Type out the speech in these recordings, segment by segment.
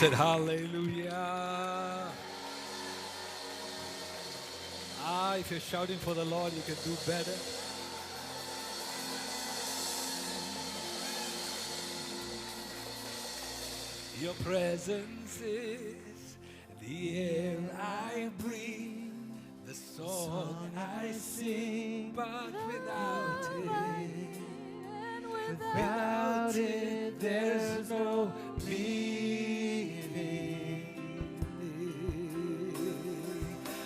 said hallelujah. If you're shouting for the Lord, you can do better. Your presence is the air I breathe, the song I sing, but without it, there's no meaning.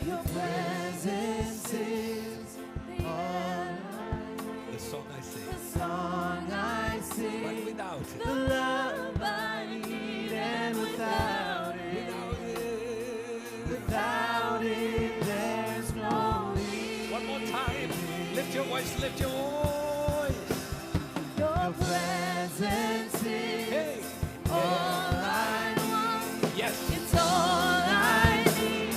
Your presence is the song I sing, but without it, the love I need, and without it, there's no need. One more time, lift your voice, lift your voice. Your presence is all I want. Yes, it's all I need,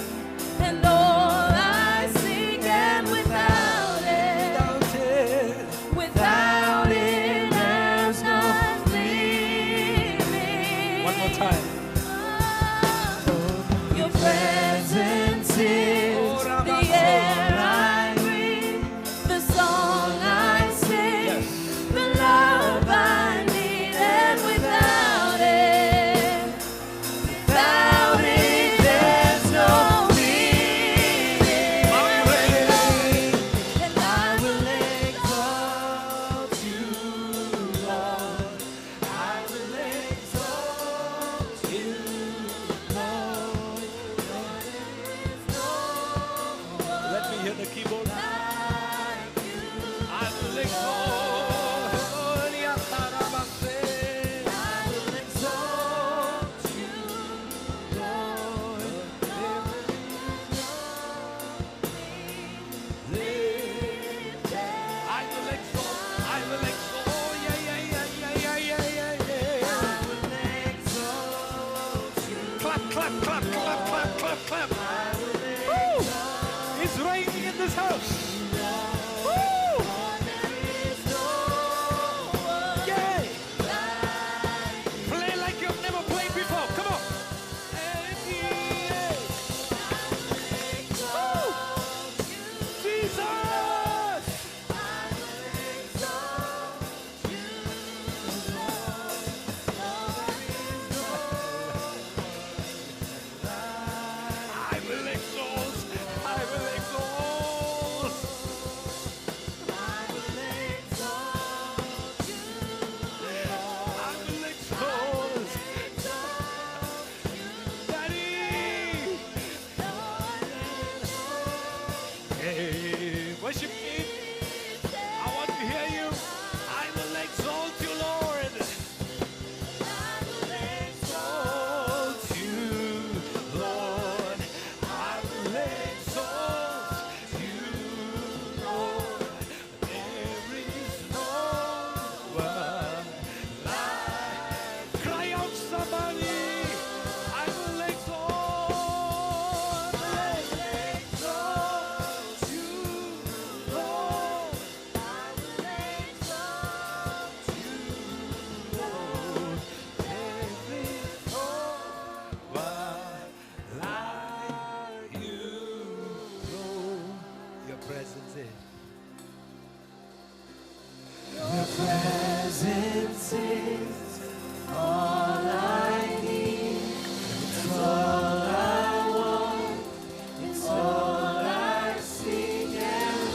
and all I seek, and without it, there's nothing. One more time. Your presence is the air I breathe, the song I sing, the love I need, and without it, there's no meaning. And I will exalt you, Lord. I will exalt you, Lord. Let me hear the keyboard. I will exalt you. I will exalt you, Lord. I will exalt, yeah. I will exalt you. Clap. Woo! It's raining in this house. Woo! Yay! Play like you've never played before. Come on. Woo! Jesus! I will exalt. Daddy! Hey, worship me. I want to hear you. I will exalt you, Lord. I will exalt you, Lord. I will exalt you, Lord. There is no one like. Cry out, somebody. I will exalt you, Lord. I will exalt you, Lord. There is no one like you, Lord. Your presence is. Your presence is all I need. It's all I want. It's all I seek, and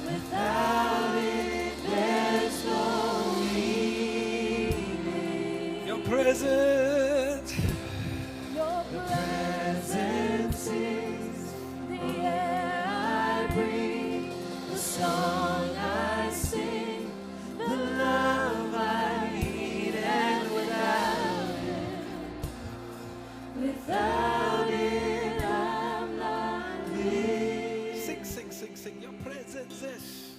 without it, there's no meaning. Your presence. Your presence is the air I breathe, the song I sing, the love I need, and without it, I'm not living. Sing. Your presence is.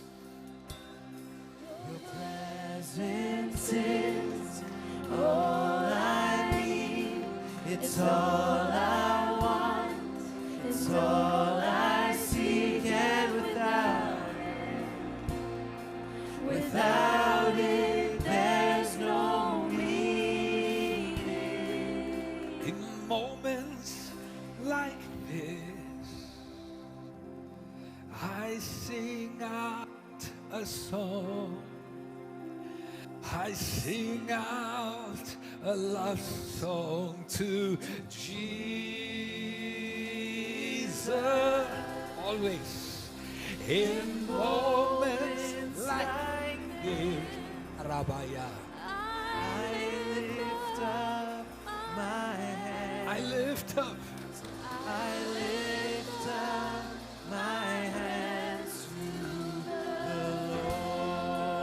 Your presence is all I need. It's all I want. It's all I seek, and without it, there's no meaning. moments like this, I sing out a song. I sing out a love song to Jesus. Always in moments like this, Rabaya. I lift up my hands. I lift up my hands to the Lord.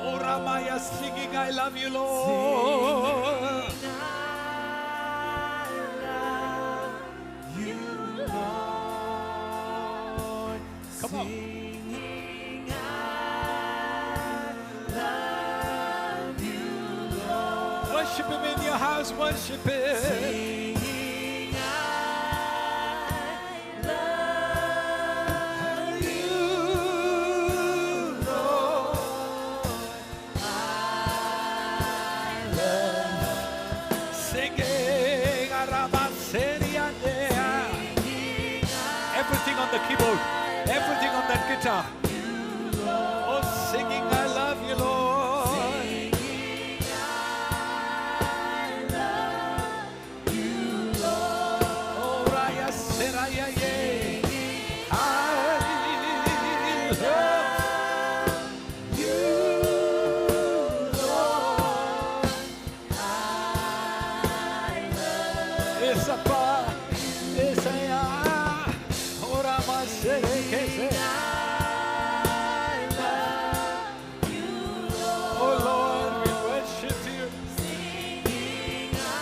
Oh, Ramaya singing, I love you, Lord. Singing, I love you, Lord. Come on. Singing, I love you, Lord. Worship Him in your house, worship Him. Singing, everything on the keyboard, everything on that guitar. Oh, singing, I love you, Lord. Singing, I love you, Lord. Oh, Raya Seraya, I love you, Lord. I love you. It's a bar, it's a oh Lord, we worship you. Singing, I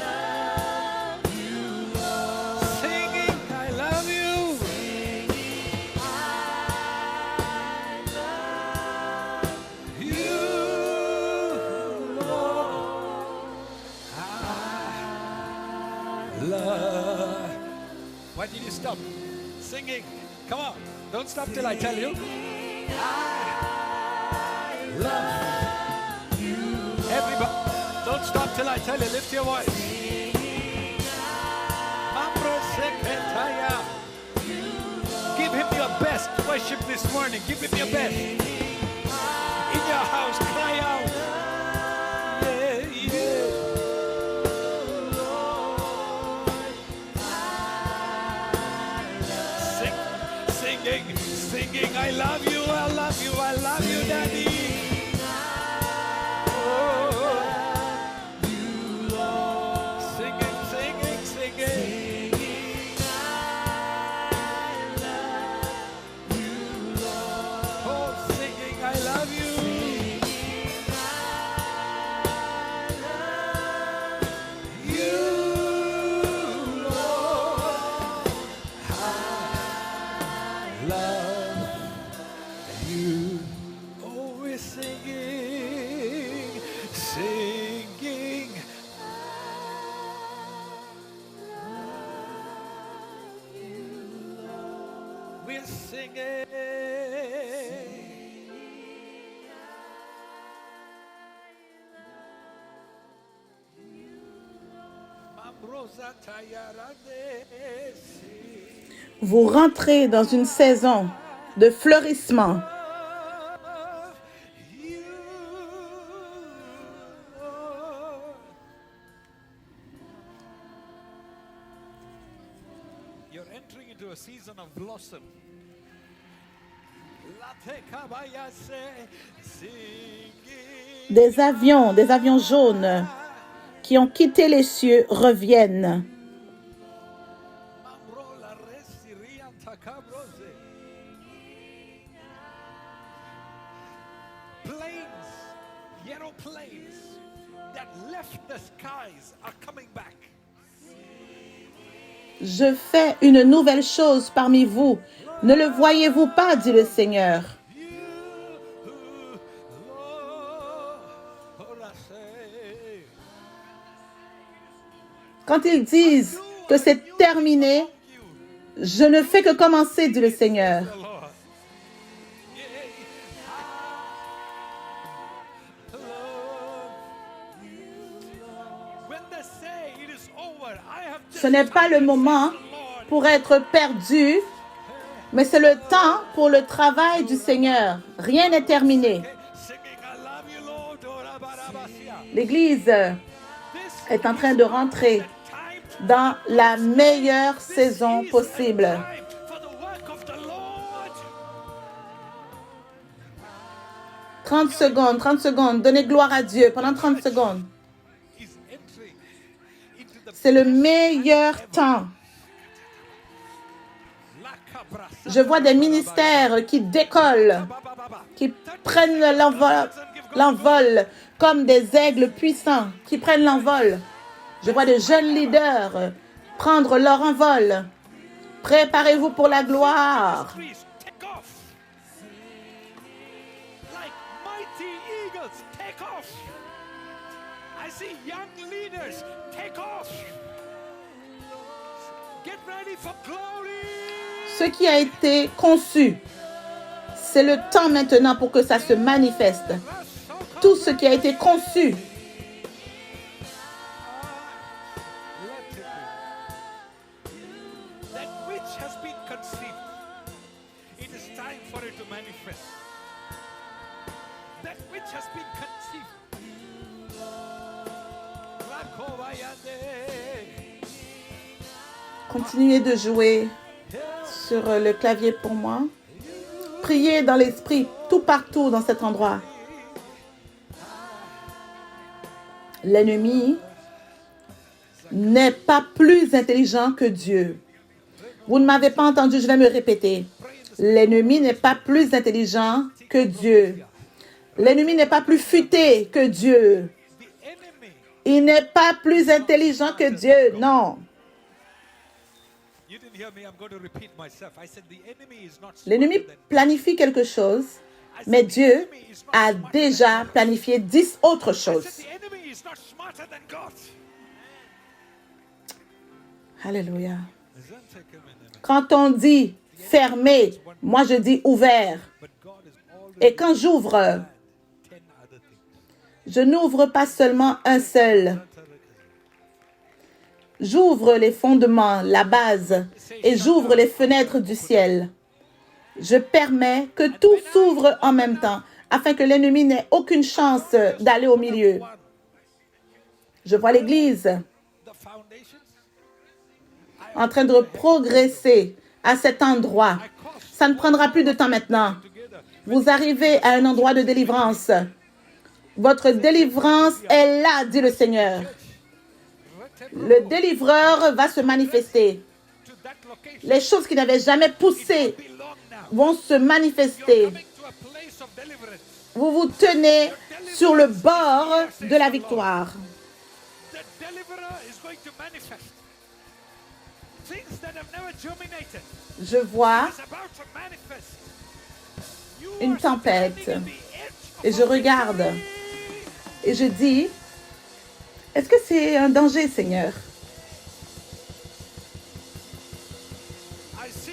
love you, Lord. Singing, I love you. Singing, I love you, Lord. I love. Why did you stop singing? Come on, don't stop till I tell you. I love you. Everybody, don't stop till I tell you. Lift your voice. Give Him your best worship this morning. Give Him your best. In your house, cry out. Singing, I love you, I love you, I love you, Daddy. Oh, singing, singing, singing. I love you, Lord. Oh, singing, I love you. Vous rentrez dans une saison de fleurissement. You're entering into a season of blossom. Des avions jaunes qui ont quitté les cieux reviennent. Yellow planes that left the skies are coming back. Je fais une nouvelle chose parmi vous. Ne le voyez-vous pas, dit le Seigneur. Quand ils disent que c'est terminé, je ne fais que commencer, dit le Seigneur. Ce n'est pas le moment pour être perdu, mais c'est le temps pour le travail du Seigneur. Rien n'est terminé. L'Église est en train de rentrer dans la meilleure saison possible. 30 secondes. Donnez gloire à Dieu pendant 30 secondes. C'est le meilleur temps. Je vois des ministères qui décollent, qui prennent l'envol comme des aigles puissants, qui prennent l'envol. Je vois des jeunes leaders prendre leur envol. Préparez-vous pour la gloire. Ce qui a été conçu, c'est le temps maintenant pour que ça se manifeste. Tout ce qui a été conçu. Continuez de jouer sur le clavier pour moi. Priez dans l'esprit, tout partout dans cet endroit. L'ennemi n'est pas plus intelligent que Dieu. Vous ne m'avez pas entendu, je vais me répéter. L'ennemi n'est pas plus intelligent que Dieu. L'ennemi n'est pas plus futé que Dieu. Il n'est pas plus intelligent que Dieu, non. L'ennemi planifie quelque chose, mais Dieu a déjà planifié 10 autres choses. Alléluia. Quand on dit fermé, moi je dis ouvert. Et quand j'ouvre, je n'ouvre pas seulement un seul. J'ouvre les fondements, la base, et j'ouvre les fenêtres du ciel. Je permets que tout s'ouvre en même temps, afin que l'ennemi n'ait aucune chance d'aller au milieu. Je vois l'Église en train de progresser à cet endroit. Ça ne prendra plus de temps maintenant. Vous arrivez à un endroit de délivrance. Votre délivrance est là, dit le Seigneur. Le délivreur va se manifester. Les choses qui n'avaient jamais poussé vont se manifester. Vous vous tenez sur le bord de la victoire. Je vois une tempête et je regarde et je dis, est-ce que c'est un danger, Seigneur?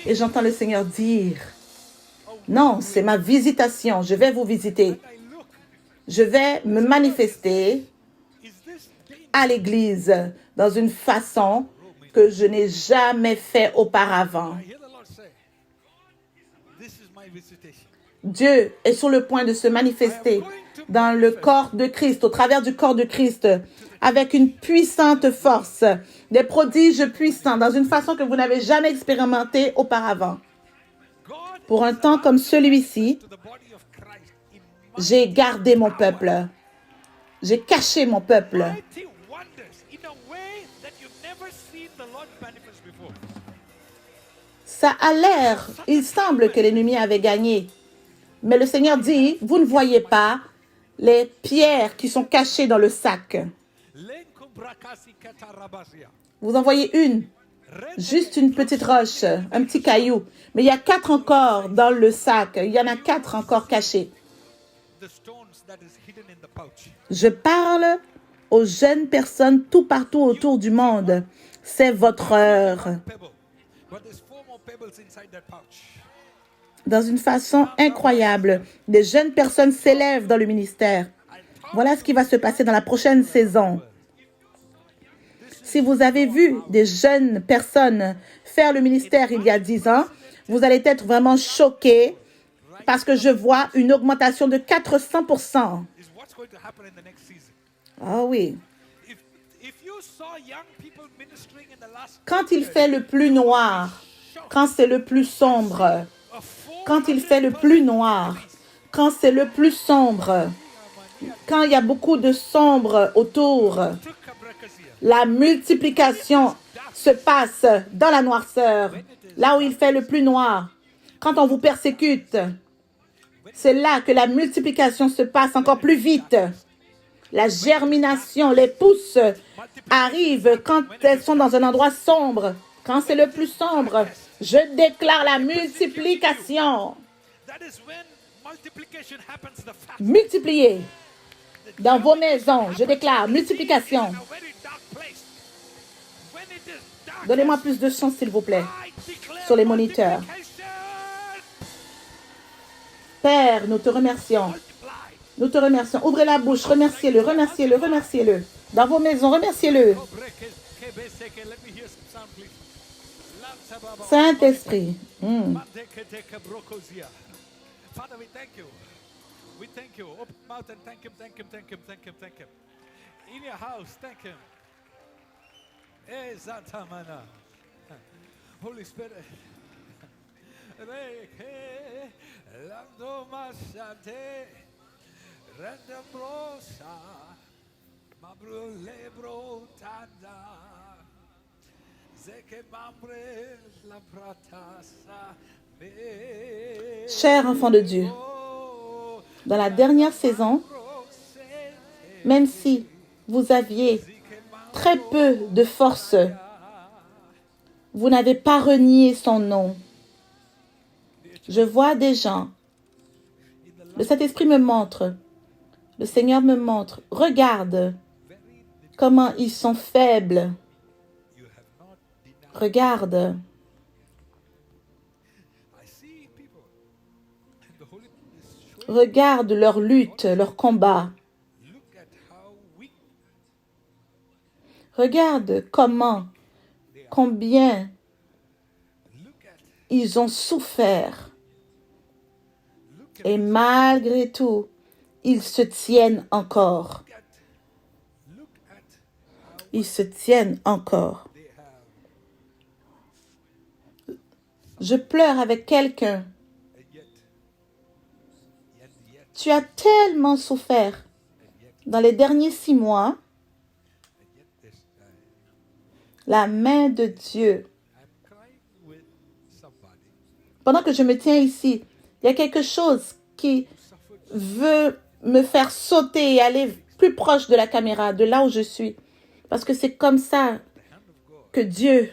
Et j'entends le Seigneur dire, non, c'est ma visitation, je vais vous visiter. Je vais me manifester à l'Église dans une façon que je n'ai jamais fait auparavant. Dieu est sur le point de se manifester dans le corps de Christ, au travers du corps de Christ, avec une puissante force, des prodiges puissants, dans une façon que vous n'avez jamais expérimenté auparavant. Pour un temps comme celui-ci, j'ai gardé mon peuple. J'ai caché mon peuple. Ça a l'air, il semble que l'ennemi avait gagné. Mais le Seigneur dit, vous ne voyez pas les pierres qui sont cachées dans le sac. Vous en voyez une, juste une petite roche, un petit caillou. Mais il y a 4 encore dans le sac. Il y en a 4 encore cachés. Je parle aux jeunes personnes tout partout autour du monde. C'est votre heure. Dans une façon incroyable, des jeunes personnes s'élèvent dans le ministère. Voilà ce qui va se passer dans la prochaine saison. Si vous avez vu des jeunes personnes faire le ministère il y a 10 ans, vous allez être vraiment choqués parce que je vois une augmentation de 400%. Is what's going to happen in the next season. Ah oui. If you saw young people ministering in the last Quand il fait le plus noir, quand c'est le plus sombre, quand il fait le plus noir, quand c'est le plus sombre, quand il y a beaucoup de sombre autour, la multiplication se passe dans la noirceur, là où il fait le plus noir. Quand on vous persécute, c'est là que la multiplication se passe encore plus vite. La germination, les pousses arrivent quand elles sont dans un endroit sombre. Quand c'est le plus sombre, je déclare la multiplication. that is when multiplication happens the fastest. Multipliez dans vos maisons. Je déclare multiplication. In a very dark place. When it is dark, Donnez-moi plus de son, s'il vous plaît, I declare sur les moniteurs. multiplication. Père, nous te remercions. Multiply. Nous te remercions. Ouvrez la bouche, remerciez-le, remerciez-le, remerciez-le. Dans vos maisons, remerciez-le. Let me hear some sound, please. Saint-Esprit. Father, we thank you. We thank you. Open mouth and thank him, thank him, thank him, thank him, thank him. In your house, thank him. Hey, Zantamana. Holy Spirit. Reke, Lando Masante, Random Rosa, Mabro Lebro Tanda, Zeke Mambre, La Pratasa, Chers enfants de Dieu, dans la dernière saison, même si vous aviez très peu de force, vous n'avez pas renié son nom. Je vois des gens. Le Saint-Esprit me montre. Le Seigneur me montre. Regarde comment ils sont faibles. Regarde. Regarde leur lutte, leur combat. Regarde combien ils ont souffert. Et malgré tout, ils se tiennent encore. Ils se tiennent encore. Je pleure avec quelqu'un. Tu as tellement souffert dans les derniers 6 mois. La main de Dieu. Pendant que je me tiens ici, il y a quelque chose qui veut me faire sauter et aller plus proche de la caméra, de là où je suis. Parce que c'est comme ça que Dieu...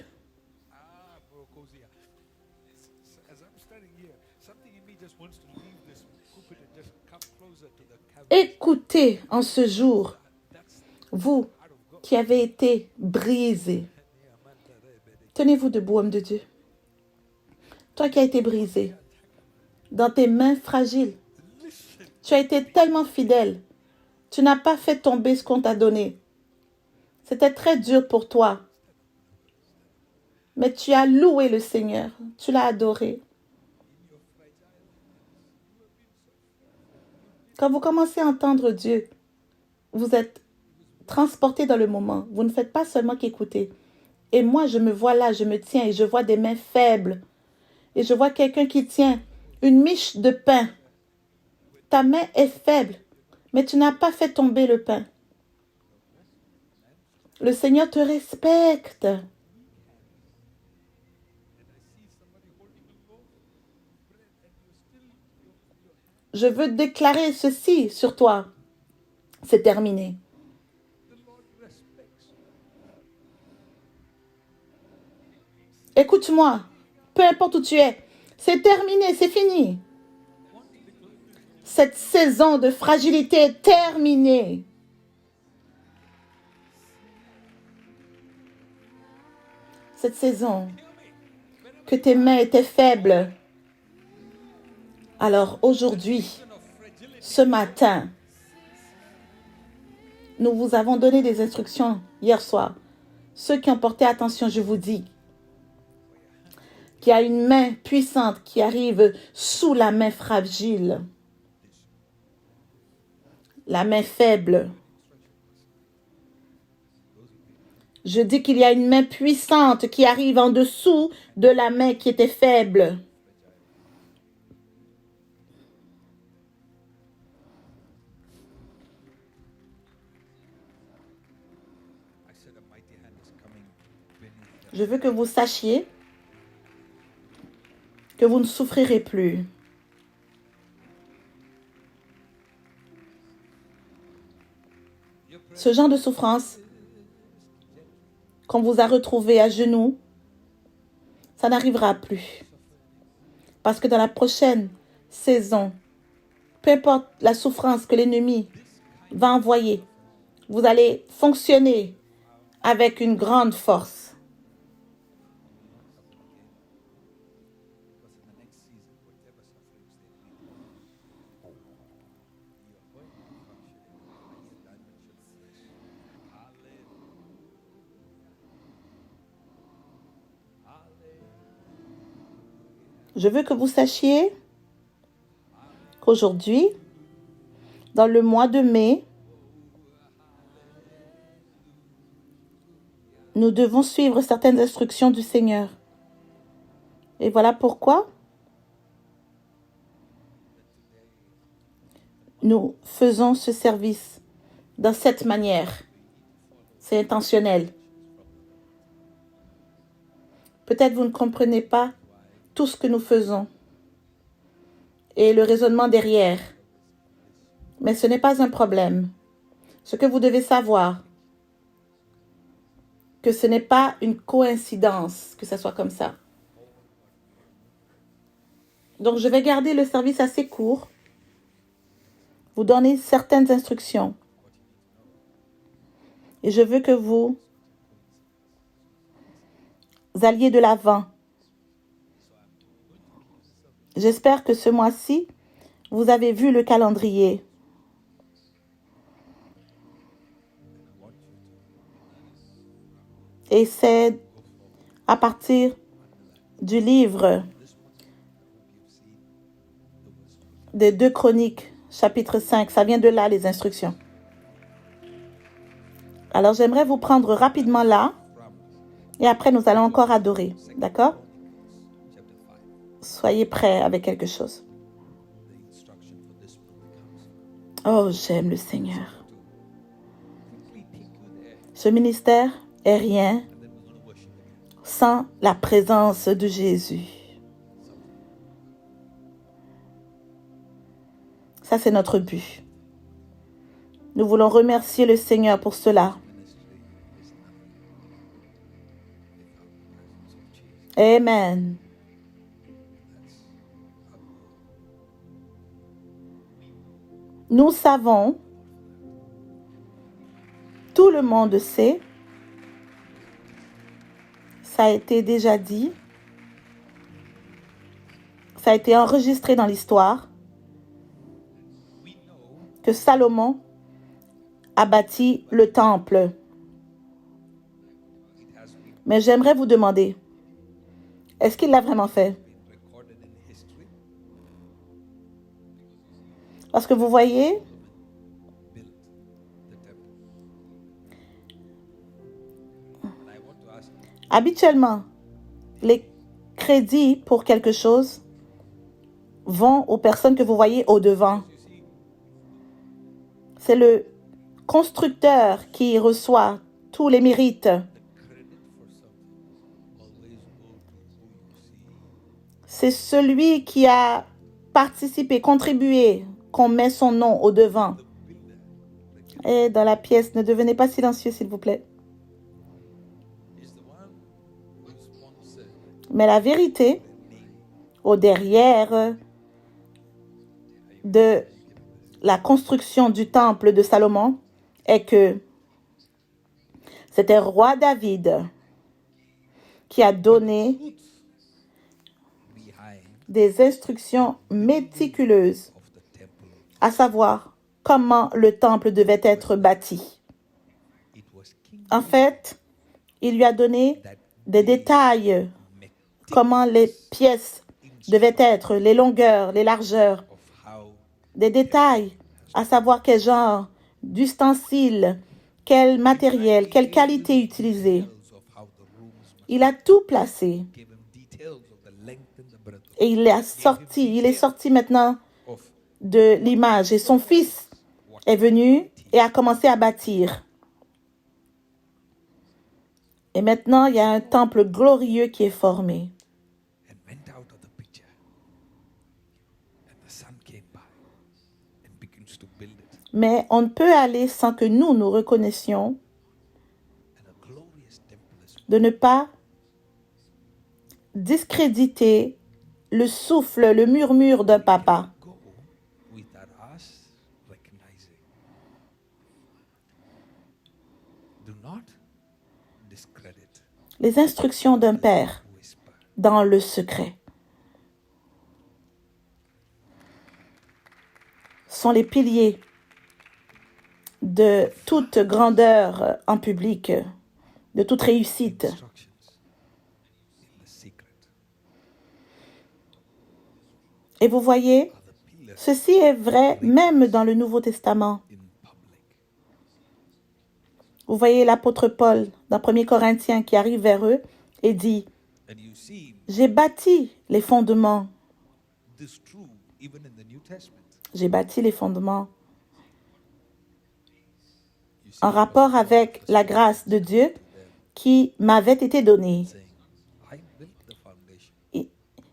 Écoutez en ce jour, vous qui avez été brisés. Tenez-vous debout, homme de Dieu. Toi qui as été brisé dans tes mains fragiles. Tu as été tellement fidèle. Tu n'as pas fait tomber ce qu'on t'a donné. C'était très dur pour toi. Mais tu as loué le Seigneur. Tu l'as adoré. Quand vous commencez à entendre Dieu, vous êtes transporté dans le moment. Vous ne faites pas seulement qu'écouter. Et moi, je me vois là, je me tiens et je vois des mains faibles. Et je vois quelqu'un qui tient une miche de pain. Ta main est faible, mais tu n'as pas fait tomber le pain. Le Seigneur te respecte. Je veux déclarer ceci sur toi. C'est terminé. Écoute-moi, peu importe où tu es, c'est terminé, c'est fini. Cette saison de fragilité est terminée. Cette saison que tes mains étaient faibles. Alors aujourd'hui, ce matin, nous vous avons donné des instructions hier soir. Ceux qui ont porté attention, je vous dis, qu'il y a une main puissante qui arrive sous la main fragile, la main faible. Je dis qu'il y a une main puissante qui arrive en dessous de la main qui était faible. Je veux que vous sachiez que vous ne souffrirez plus. Ce genre de souffrance, qu'on vous a retrouvé à genoux, ça n'arrivera plus. Parce que dans la prochaine saison, peu importe la souffrance que l'ennemi va envoyer, vous allez fonctionner avec une grande force. Je veux que vous sachiez qu'aujourd'hui, dans le mois de mai, nous devons suivre certaines instructions du Seigneur. Et voilà pourquoi nous faisons ce service de cette manière. C'est intentionnel. Peut-être vous ne comprenez pas tout ce que nous faisons et le raisonnement derrière. Mais ce n'est pas un problème. Ce que vous devez savoir, que ce n'est pas une coïncidence que ça soit comme ça. Donc, je vais garder le service assez court, vous donner certaines instructions. Et je veux que vous alliez de l'avant. J'espère que ce mois-ci, vous avez vu le calendrier. Et c'est à partir du livre des 2 Chroniques, chapitre 5. Ça vient de là, les instructions. Alors, j'aimerais vous prendre rapidement là. Et après, nous allons encore adorer. D'accord? Soyez prêts avec quelque chose. Oh, j'aime le Seigneur. Ce ministère est rien sans la présence de Jésus. Ça, c'est notre but. Nous voulons remercier le Seigneur pour cela. Amen. Nous savons, tout le monde sait, ça a été déjà dit, ça a été enregistré dans l'histoire, que Salomon a bâti le temple. Mais j'aimerais vous demander, est-ce qu'il l'a vraiment fait? Parce que vous voyez, habituellement, les crédits pour quelque chose vont aux personnes que vous voyez au devant. C'est le constructeur qui reçoit tous les mérites. C'est celui qui a participé, contribué, qu'on met son nom au devant. Et dans la pièce, ne devenez pas silencieux, s'il vous plaît. Mais la vérité, au derrière de la construction du temple de Salomon, est que c'était le roi David qui a donné des instructions méticuleuses, à savoir comment le temple devait être bâti. En fait, Il lui a donné des détails, comment les pièces devaient être, les longueurs, les largeurs, des détails, à savoir quel genre d'ustensiles, quel matériel, quelle qualité utiliser. Il a tout placé. Et il est sorti maintenant de l'image. Et son fils est venu et a commencé à bâtir. Et maintenant, il y a un temple glorieux qui est formé. Mais on ne peut aller sans que nous reconnaissions de ne pas discréditer le souffle, le murmure d'un papa. Les instructions d'un père dans le secret sont les piliers de toute grandeur en public, de toute réussite. Et vous voyez, ceci est vrai même dans le Nouveau Testament. Vous voyez l'apôtre Paul dans 1 Corinthiens qui arrive vers eux et dit « J'ai bâti les fondements. J'ai bâti les fondements en rapport avec la grâce de Dieu qui m'avait été donnée. »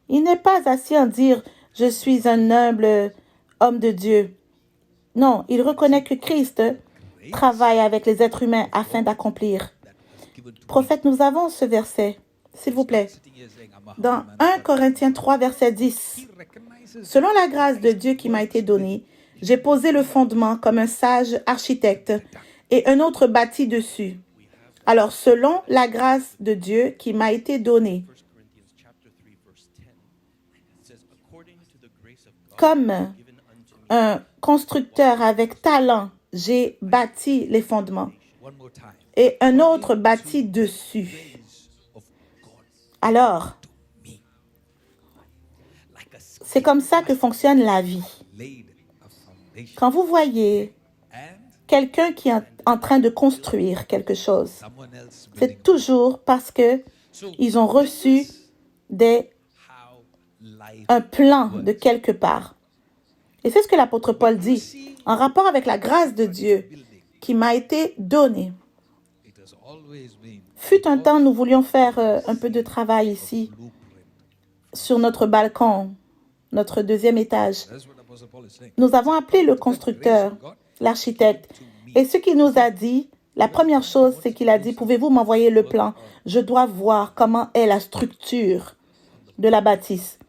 Il n'est pas assis à dire « Je suis un humble homme de Dieu ». Non, il reconnaît que Christ travaille avec les êtres humains afin d'accomplir. Prophète, nous avons ce verset, s'il vous plaît. Dans 1 Corinthiens 3, verset 10. « Selon la grâce de Dieu qui m'a été donnée, j'ai posé le fondement comme un sage architecte et un autre bâti dessus. Alors, selon la grâce de Dieu qui m'a été donnée, comme un constructeur avec talent, j'ai bâti les fondements et un autre bâti dessus. Alors, c'est comme ça que fonctionne la vie. Quand vous voyez quelqu'un qui est en train de construire quelque chose, c'est toujours parce que ils ont reçu un plan de quelque part. Et c'est ce que l'apôtre Paul dit, en rapport avec la grâce de Dieu qui m'a été donnée. Fut un temps, nous voulions faire un peu de travail ici, sur notre balcon, notre deuxième étage. Nous avons appelé le constructeur, l'architecte, et ce qu'il nous a dit, la première chose, c'est qu'il a dit, pouvez-vous m'envoyer le plan? Je dois voir comment est la structure de la bâtisse.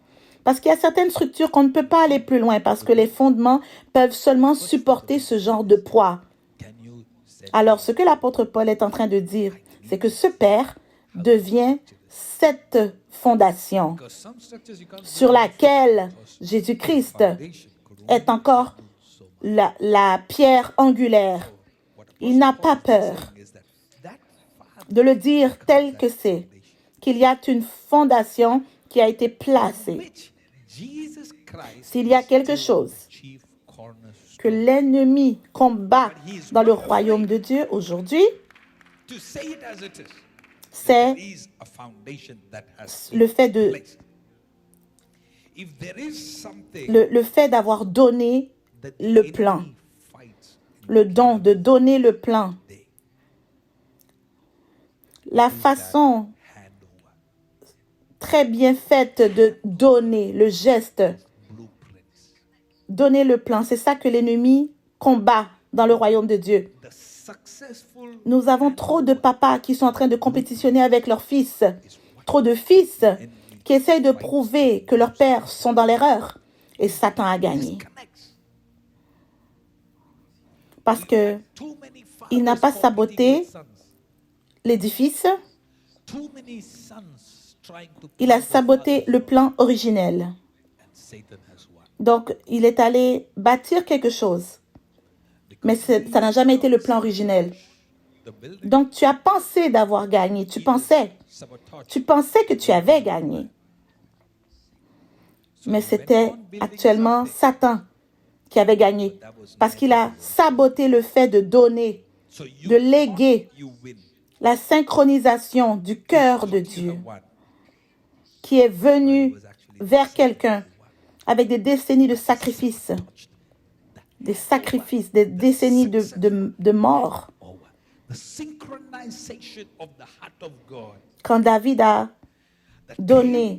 Parce qu'il y a certaines structures qu'on ne peut pas aller plus loin parce que les fondements peuvent seulement supporter ce genre de poids. Alors, ce que l'apôtre Paul est en train de dire, c'est que ce père devient cette fondation sur laquelle Jésus-Christ est encore la pierre angulaire. Il n'a pas peur de le dire tel que c'est, qu'il y a une fondation qui a été placée. S'il y a quelque chose que l'ennemi combat dans le royaume de Dieu aujourd'hui, c'est le fait d'avoir donné le plan, le don de donner le plan. La façon très bien faite de donner le geste, donner le plan, c'est ça que l'ennemi combat dans le royaume de Dieu. Nous avons trop de papas qui sont en train de compétitionner avec leurs fils, trop de fils qui essayent de prouver que leurs pères sont dans l'erreur et Satan a gagné. Parce qu'il n'a pas saboté l'édifice, il a saboté le plan originel. Donc, il est allé bâtir quelque chose. Mais ça n'a jamais été le plan originel. Donc, tu as pensé d'avoir gagné. Tu pensais que tu avais gagné. Mais c'était actuellement Satan qui avait gagné parce qu'il a saboté le fait de donner, de léguer la synchronisation du cœur de Dieu qui est venu vers quelqu'un avec des décennies de sacrifices, des décennies de mort. Quand David a donné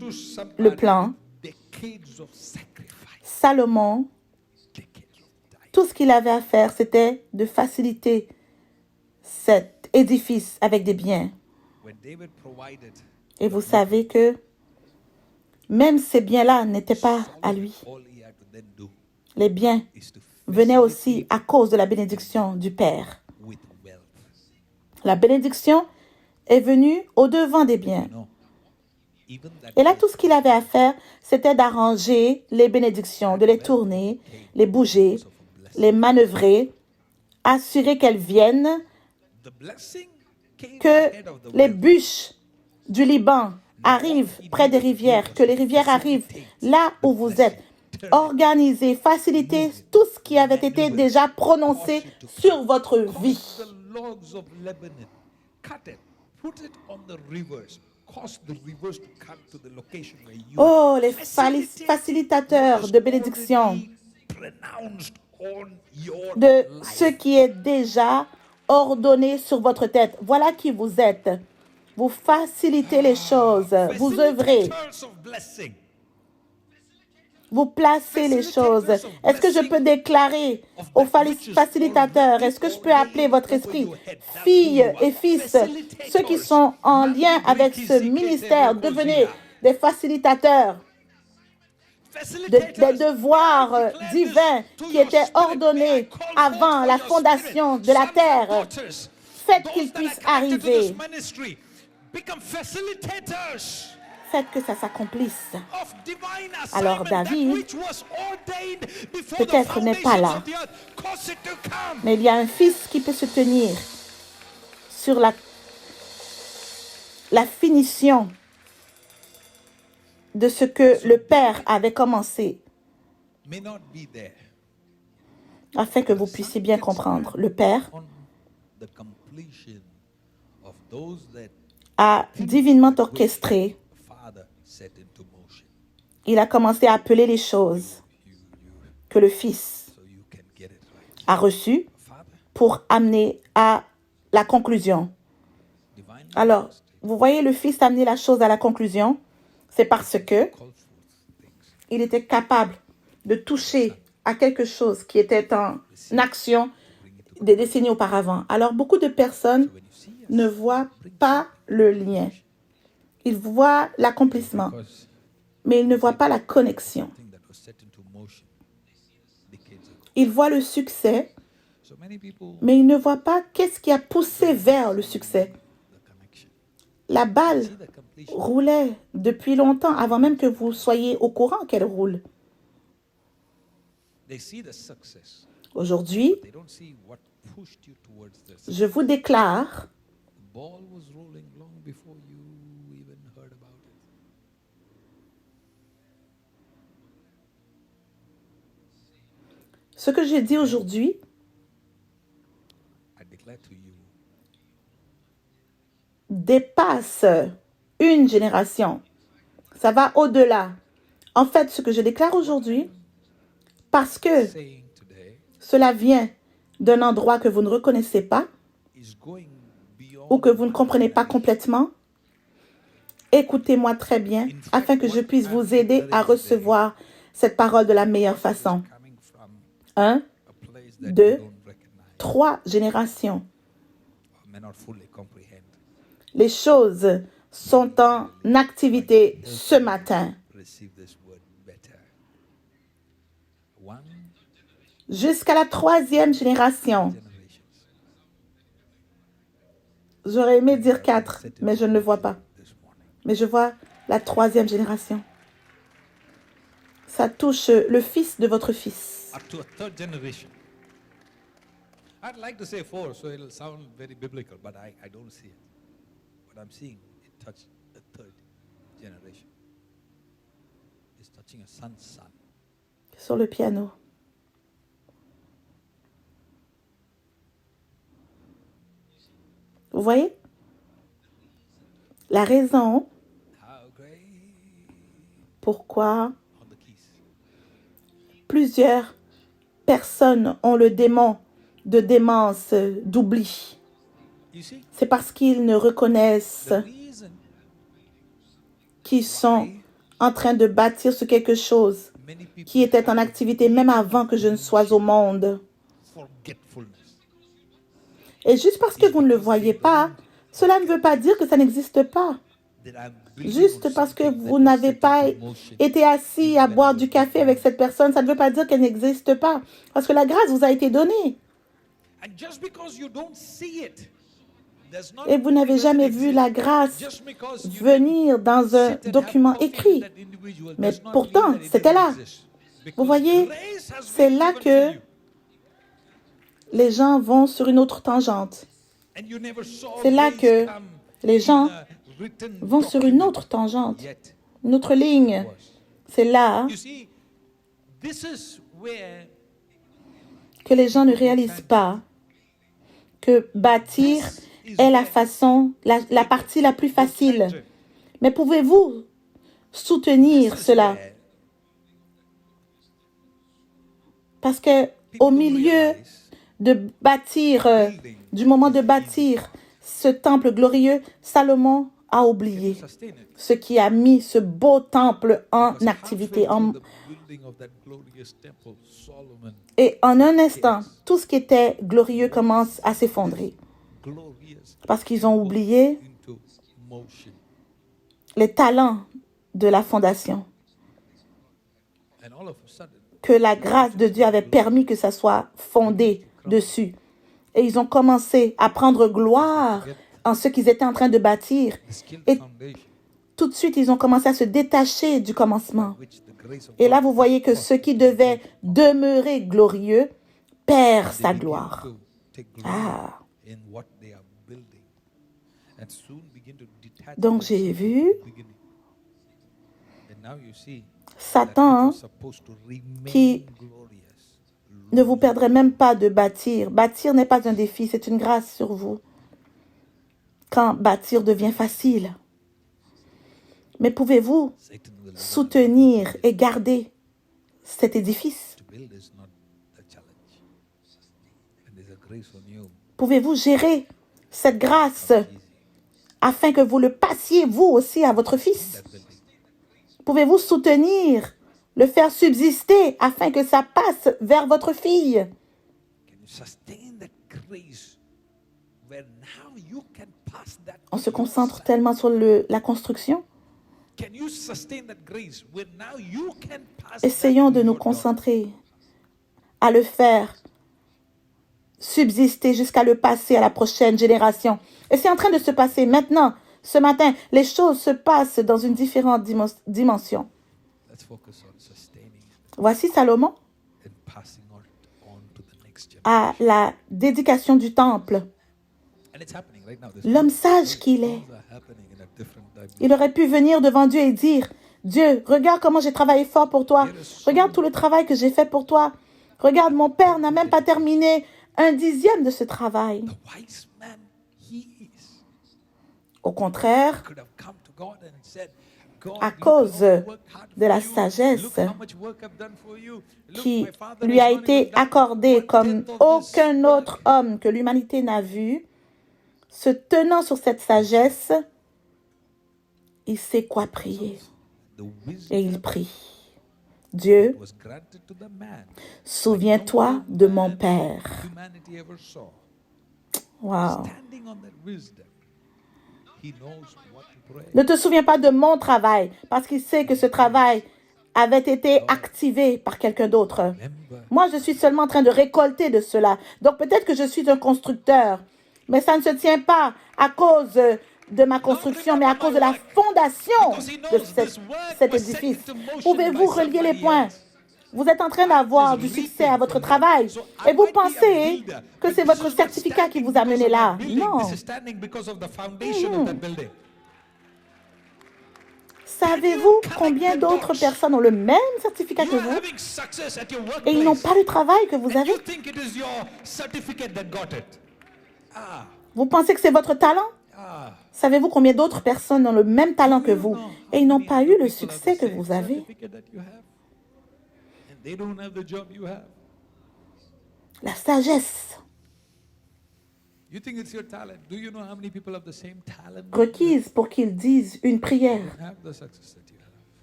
le plan, Salomon, tout ce qu'il avait à faire, c'était de faciliter cet édifice avec des biens. Et vous savez que même ces biens-là n'étaient pas à lui. Les biens venaient aussi à cause de la bénédiction du Père. La bénédiction est venue au-devant des biens. Et là, tout ce qu'il avait à faire, c'était d'arranger les bénédictions, de les tourner, les bouger, les manœuvrer, assurer qu'elles viennent, que les bûches du Liban arrivent près des rivières, que les rivières arrivent là où vous êtes. Organiser, faciliter tout ce qui avait été déjà prononcé sur votre vie. Oh, les facilitateurs de bénédiction, de ce qui est déjà ordonné sur votre tête. Voilà qui vous êtes. Vous facilitez les choses, vous œuvrez. Vous placez les choses. Est-ce que je peux déclarer aux facilitateurs, est-ce que je peux appeler votre esprit, filles et fils, ceux qui sont en lien avec ce ministère, devenez des facilitateurs des devoirs divins qui étaient ordonnés avant la fondation de la terre. Faites qu'ils puissent arriver. Faites que ça s'accomplisse. Alors David, peut-être n'est pas là, mais il y a un fils qui peut se tenir sur la finition de ce que le Père avait commencé, afin que vous puissiez bien comprendre. Le Père a divinement orchestré. Il a commencé à appeler les choses que le Fils a reçues pour amener à la conclusion. Alors, vous voyez le Fils amener la chose à la conclusion, c'est parce que il était capable de toucher à quelque chose qui était en action des décennies auparavant. Alors, beaucoup de personnes ne voient pas le lien. Ils voient l'accomplissement, mais ils ne voient pas la connexion. Ils voient le succès, mais ils ne voient pas qu'est-ce qui a poussé vers le succès. La balle roulait depuis longtemps, avant même que vous soyez au courant qu'elle roule. Aujourd'hui, je vous déclare ce que j'ai dit aujourd'hui dépasse une génération. Ça va au-delà. En fait, ce que je déclare aujourd'hui, parce que cela vient d'un endroit que vous ne reconnaissez pas ou que vous ne comprenez pas complètement, écoutez-moi très bien afin que je puisse vous aider à recevoir cette parole de la meilleure façon. 1, 2, 3 générations. Les choses sont en activité ce matin. Jusqu'à la 3e génération. J'aurais aimé dire 4, mais je ne le vois pas. Mais je vois la 3e génération. Ça touche le fils de votre fils. I'd like to say 4, so it'll sound very biblical, but I don't see it. But I'm seeing it touch the third generation. It's touching a son's son. Sur le piano. Vous voyez? La raison How great pourquoi on the keys. plusieurs personnes ont le démon de démence, d'oubli. You see, C'est parce qu'ils ne reconnaissent the reason qu'ils sont en train de bâtir sur quelque chose many people qui était en activité même avant que je ne sois au monde. forgetfulness. Et juste parce que vous ne le voyez pas, cela ne veut pas dire que ça n'existe pas. That I'm building Juste on parce que something vous that n'avez was set pas into motion. été assis à boire du café avec cette personne, ça ne veut pas dire qu'elle n'existe pas. Parce que la grâce vous a été donnée. And just because you don't see it, does not Et vous n'avez mean it jamais doesn't vu exist. la grâce Just because you venir dans un sit and have document coffee écrit. with that individual Mais does not pourtant, mean that it c'était doesn't là. exist. Vous Because voyez, grace has c'est been là given que to you. les gens vont sur une autre tangente. And you never saw C'est là grace que come les gens in a written vont sur une document autre tangente, yet. une autre ligne. Was. C'est là You see, this is where que les gens ne réalisent pas que bâtir est la façon, la partie la plus facile. Mais pouvez-vous soutenir this is cela? where Parce que au milieu de bâtir, du moment de bâtir ce temple glorieux, Salomon a oublié sustain it. ce qui a mis ce beau temple en Because activité. halfway through the building of that glorious temple, Solomon, Et en un instant, tout ce qui était glorieux commence à s'effondrer. glorious Parce qu'ils ont oublié into motion. les talents de la fondation. And all of a sudden, Que la grâce de Dieu avait permis que ça soit fondé dessus. Et ils ont commencé à prendre gloire en ce qu'ils étaient en train de bâtir. the skilled Et foundation tout de suite, ils ont commencé à se détacher du commencement. which the grace of Et là, God vous voyez que ce qui devait demeurer glorieux perd sa begin gloire. to take glory Ah, in what they are building and soon begin to detach donc j'ai vu from the beginning. And now you see that it Satan was supposed to remain qui glorious. ne vous perdrez même pas de bâtir. Bâtir n'est pas un défi, c'est une grâce sur vous. Quand bâtir devient facile. Mais pouvez-vous Satan will soutenir et garder cet édifice? to build is not the challenge. And there's a grace on you. Pouvez-vous gérer cette grâce Easy. afin que vous le passiez vous aussi à votre fils? That building. Pouvez-vous soutenir, le faire subsister afin que ça passe vers votre fille? Can you sustain that grace where now you can pass that On to se your concentre son? tellement sur la construction. Can you sustain that grace where now you can pass Essayons that de to nous your daughter? concentrer à le faire subsister jusqu'à le passer à la prochaine génération. Et c'est en train de se passer maintenant, ce matin. Les choses se passent dans une différente dimension. Let's focus on sustaining it Voici Salomon and passing on to the next generation. à la dédication du temple. And it's happening right now. L'homme sage qu'il est. Things are happening in a different dimension. Il aurait pu venir devant Dieu et dire, Dieu, regarde comment j'ai travaillé fort pour toi. Regarde tout le travail que j'ai fait pour toi. Regarde, mon père n'a même pas terminé 1/10 de ce travail. The wise man he is Au contraire, could have come to God and said, God, à look cause how I worked hard de la for you. sagesse Look how much work I've done for you. Look, qui my father lui has a not été even done accordée 1/10 comme of this aucun work. autre homme que l'humanité n'a vu, se tenant sur cette sagesse, il sait quoi prier. The wisdom Et il prie. Dieu, was granted to the man souviens-toi de mon Père. humanity ever saw. Wow. Standing on that wisdom, he knows what to pray. Ne te souviens pas de mon travail, parce qu'il sait que ce travail avait été activé par quelqu'un d'autre. Remember, Moi, je suis seulement en train de récolter de cela. Donc peut-être que je suis un constructeur, mais ça ne se tient pas à cause de ma construction, mais à cause de la fondation de cet édifice. Pouvez-vous relier les points? Vous êtes en train d'avoir du succès à votre travail et vous pensez que c'est votre certificat qui vous a mené là. Non. Savez-vous combien d'autres personnes ont le même certificat que vous et ils n'ont pas le travail que vous avez? Vous pensez que c'est votre talent? Savez-vous combien d'autres personnes ont le même talent que vous et ils n'ont pas eu le succès que vous avez? La sagesse requise pour qu'ils disent une prière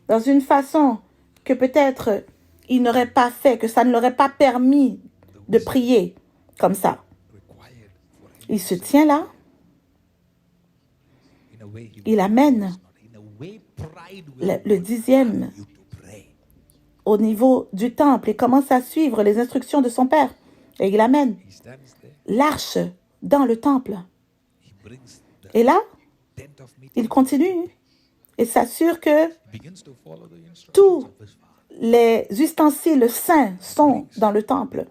dans une façon que peut-être ils n'auraient pas fait, que ça ne leur aurait pas permis de prier comme ça. Il se tient là, il amène le 10e au niveau du temple et commence à suivre les instructions de son père. Et il amène l'arche dans le temple. Et là, il continue et s'assure que tous les ustensiles saints sont dans le temple.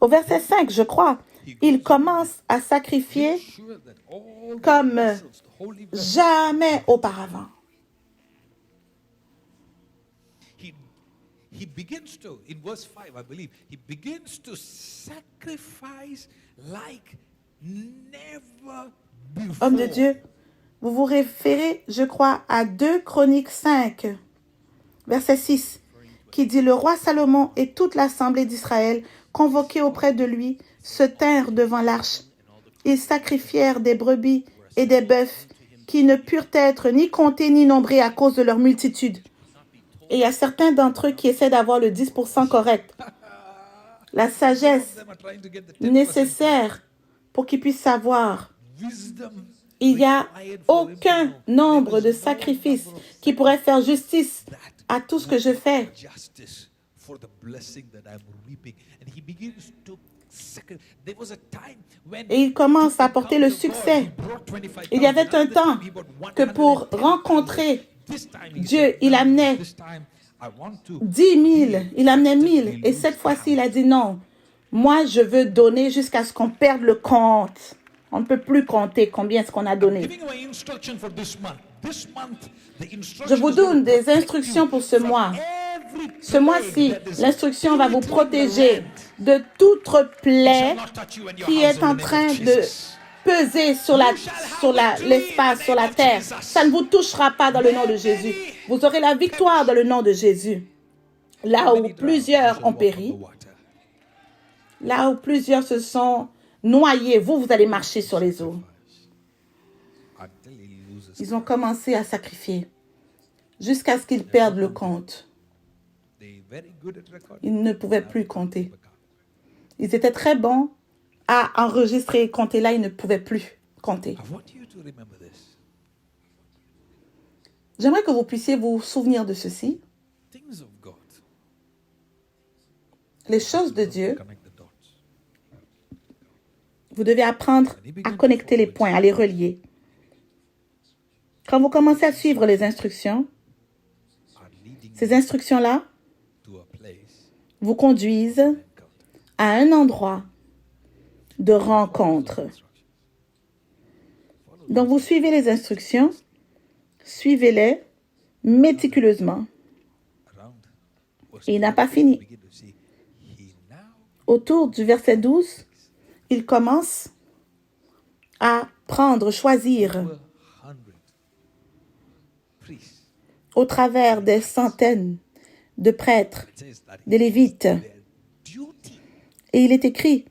Au verset 5, je crois, il commence à sacrifier comme jamais auparavant. He begins to, in verse 5, I believe, he begins to sacrifice like never before. Homme de Dieu, vous vous référez, je crois, à 2 Chroniques 5, verset 6, qui dit « Le roi Salomon et toute l'assemblée d'Israël, convoqués auprès de lui, se tinrent devant l'arche. Ils sacrifièrent des brebis et des bœufs qui ne purent être ni comptés ni nombrés à cause de leur multitude. » Et il y a certains d'entre eux qui essaient d'avoir le 10% correct. La sagesse nécessaire pour qu'ils puissent savoir. Il n'y a aucun nombre de sacrifices qui pourrait faire justice à tout ce que je fais. Et il commence à apporter le succès. Il y avait un temps que pour rencontrer Dieu, il amenait 10 000, il amenait 1000. Et cette fois-ci, il a dit non. Moi, je veux donner jusqu'à ce qu'on perde le compte. On ne peut plus compter combien est-ce qu'on a donné. Je vous donne des instructions pour ce mois. Ce mois-ci, l'instruction va vous protéger de toute plaie qui est en train de peser sur l'espace, sur la terre. Ça ne vous touchera pas dans le nom de Jésus. Vous aurez la victoire dans le nom de Jésus. Là où plusieurs ont péri, là où plusieurs se sont noyés, vous allez marcher sur les eaux. Ils ont commencé à sacrifier jusqu'à ce qu'ils perdent le compte. Ils ne pouvaient plus compter. Ils étaient très bons à enregistrer et compter. Là, ils ne pouvaient plus compter. J'aimerais que vous puissiez vous souvenir de ceci. Les choses de Dieu, vous devez apprendre à connecter les points, à les relier. Quand vous commencez à suivre les instructions, ces instructions-là vous conduisent à un endroit de rencontre. Donc, vous suivez les instructions, suivez-les méticuleusement. Et il n'a pas fini. Autour du verset 12, il commence à choisir au travers des centaines de prêtres, des Lévites. Et il est écrit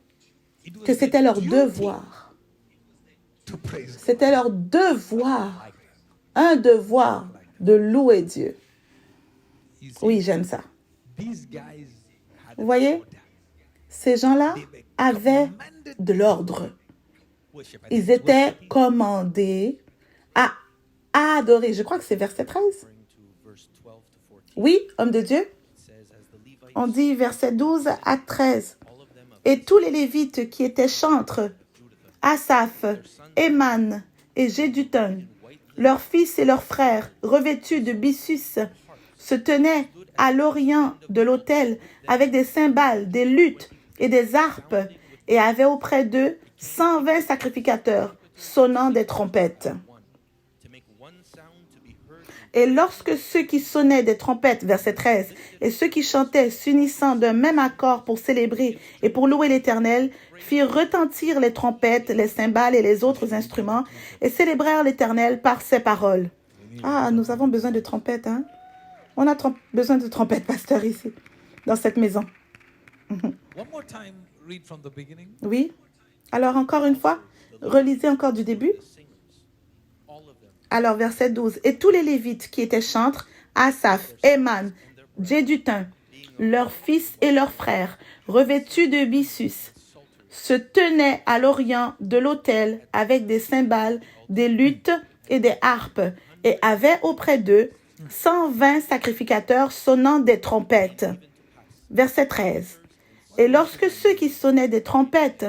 que c'était leur devoir. C'était leur devoir, un devoir de louer Dieu. Oui, j'aime ça. Vous voyez, ces gens-là avaient de l'ordre. Ils étaient commandés à adorer. Je crois que c'est verset 13. Oui, homme de Dieu. On dit verset 12 à 13. Et tous les Lévites qui étaient chantres, Asaph, Éman et Jéduthun, leurs fils et leurs frères, revêtus de byssus, se tenaient à l'orient de l'autel avec des cymbales, des luttes et des harpes, et avaient auprès d'eux 120 sacrificateurs sonnant des trompettes. Et lorsque ceux qui sonnaient des trompettes, verset 13, et ceux qui chantaient s'unissant d'un même accord pour célébrer et pour louer l'Éternel, firent retentir les trompettes, les cymbales et les autres instruments, et célébrèrent l'Éternel par ces paroles. Ah, nous avons besoin de trompettes, hein? On a besoin de trompettes, pasteur, ici, dans cette maison. Oui. Alors, encore une fois, relisez encore du début. Alors, verset 12. Et tous les Lévites qui étaient chantres, Asaph, Éman, Jéduthun, leurs fils et leurs frères, revêtus de byssus, se tenaient à l'orient de l'autel avec des cymbales, des luttes et des harpes, et avaient auprès d'eux 120 sacrificateurs sonnant des trompettes. Verset 13. Et lorsque ceux qui sonnaient des trompettes,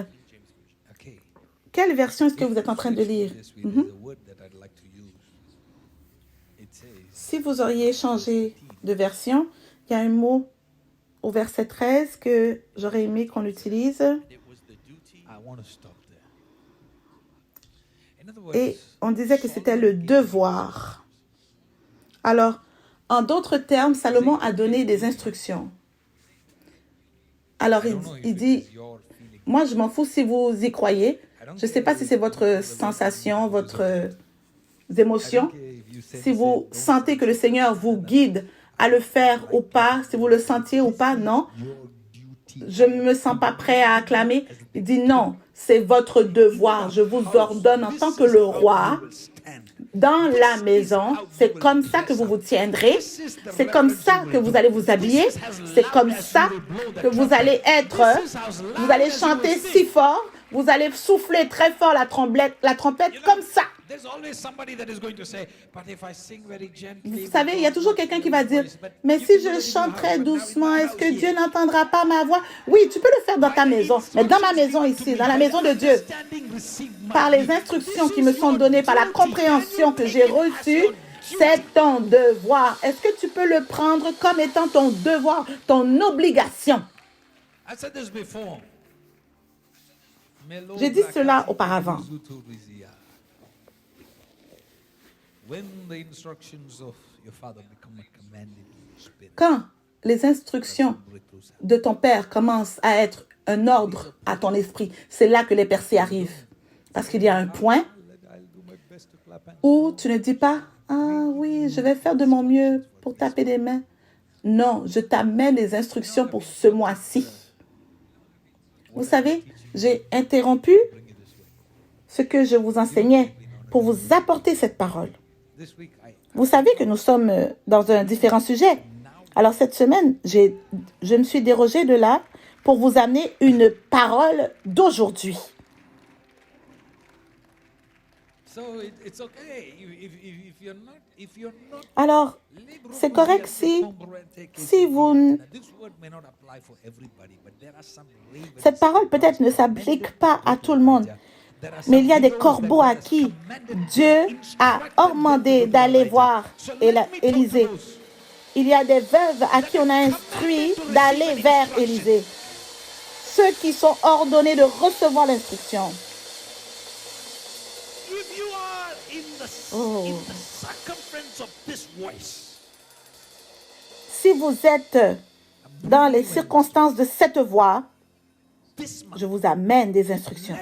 quelle version est-ce que vous êtes en train de lire? Si vous auriez changé de version, il y a un mot au verset 13 que j'aurais aimé qu'on utilise. Et on disait que c'était le devoir. Alors, en d'autres termes, Salomon a donné des instructions. Alors, il dit, moi, je m'en fous si vous y croyez. Je ne sais pas si c'est votre sensation, votre émotion. Si vous sentez que le Seigneur vous guide à le faire ou pas, si vous le sentiez ou pas, non. Je ne me sens pas prêt à acclamer. Il dit non, c'est votre devoir. Je vous ordonne en tant que le roi, dans la maison, c'est comme ça que vous vous tiendrez, c'est comme ça que vous allez vous habiller, c'est comme ça que vous allez être, vous allez chanter si fort, vous allez souffler très fort la trompette comme ça. Vous savez, il y a toujours quelqu'un qui va dire, mais si je chante très doucement, est-ce que Dieu n'entendra pas ma voix? Oui, tu peux le faire dans ta maison, mais dans ma maison ici, dans la maison de Dieu, par les instructions qui me sont données, par la compréhension que j'ai reçue, c'est ton devoir. Est-ce que tu peux le prendre comme étant ton devoir, ton obligation? J'ai dit cela auparavant. Quand les instructions de ton père commencent à être un ordre à ton esprit, c'est là que les percées arrivent. Parce qu'il y a un point où tu ne dis pas « Ah oui, je vais faire de mon mieux pour taper des mains. » Non, je t'amène les instructions pour ce mois-ci. Vous savez, j'ai interrompu ce que je vous enseignais pour vous apporter cette parole. Vous savez que nous sommes dans un différent sujet. Alors cette semaine, je me suis dérogée de là pour vous amener une parole d'aujourd'hui. Alors, c'est correct si vous... Cette parole peut-être ne s'applique pas à tout le monde, mais il y a des corbeaux à qui Dieu a ordonné d'aller voir Élisée. Il y a des veuves à qui on a instruit d'aller vers Élisée. Ceux qui sont ordonnés de recevoir l'instruction. Oh. Si vous êtes dans les circonstances de cette voie, je vous amène des instructions.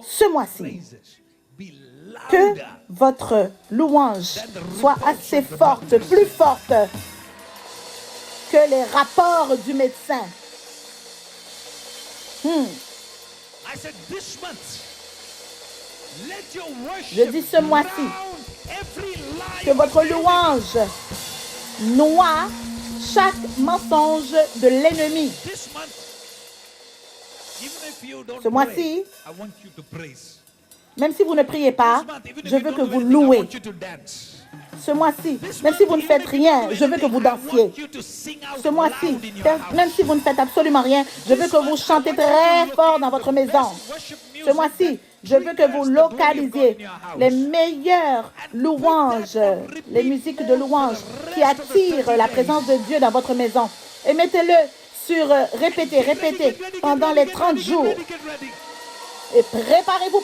Ce mois-ci, que votre louange soit assez forte, plus forte que les rapports du médecin. Je dis ce mois-ci que votre louange noie chaque mensonge de l'ennemi. Ce mois-ci, même si vous ne priez pas, je veux que vous louez. Ce mois-ci, même si vous ne faites rien, je veux que vous dansiez. Ce mois-ci, même si vous ne faites absolument rien, je veux que vous chantez très fort dans votre maison. Ce mois-ci, je veux que vous localisiez les meilleures louanges, les musiques de louanges qui attirent la présence de Dieu dans votre maison. Et mettez-le sur répétez pendant les 30 jours. Et préparez-vous.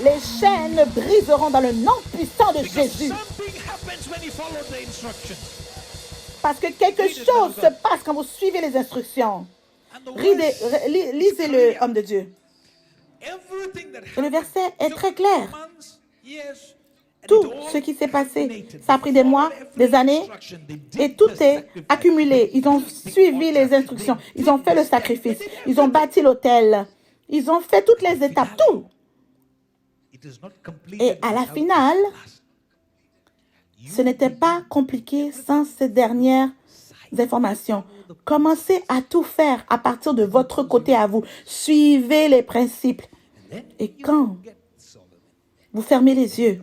Les chaînes briseront dans le nom puissant de Jésus. Parce que quelque chose se passe quand vous suivez les instructions. Lisez-le, homme de Dieu. Et le verset est très clair. Tout ce qui s'est passé, ça a pris des mois, des années, et tout est accumulé. Ils ont suivi les instructions, ils ont fait le sacrifice, ils ont bâti l'autel, ils ont fait toutes les étapes, tout. Et à la finale, ce n'était pas compliqué sans ces dernières informations. Commencez à tout faire à partir de votre côté à vous. Suivez les principes. Et quand vous fermez les yeux,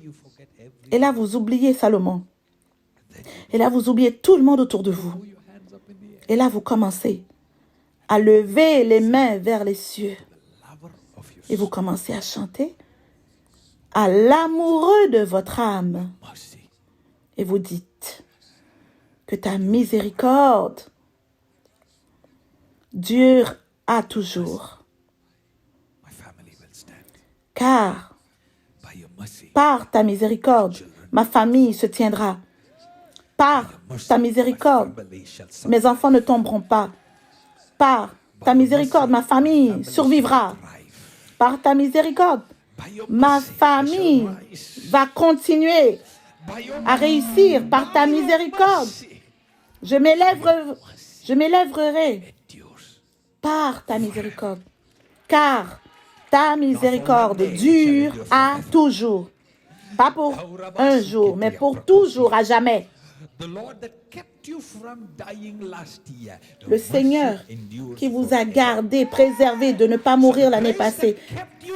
et là vous oubliez Salomon, et là vous oubliez tout le monde autour de vous, et là vous commencez à lever les mains vers les cieux, et vous commencez à chanter à l'amoureux de votre âme, et vous dites que ta miséricorde dure à toujours, car par ta miséricorde, ma famille se tiendra. Par ta miséricorde, mes enfants ne tomberont pas. Par ta miséricorde, ma famille survivra. Par ta miséricorde, ma famille va continuer à réussir. Par ta miséricorde, je m'élèverai par ta miséricorde. Car ta miséricorde dure à toujours. Pas pour un jour, mais pour toujours, à jamais. Le Seigneur qui vous a gardé, préservé de ne pas mourir l'année passée,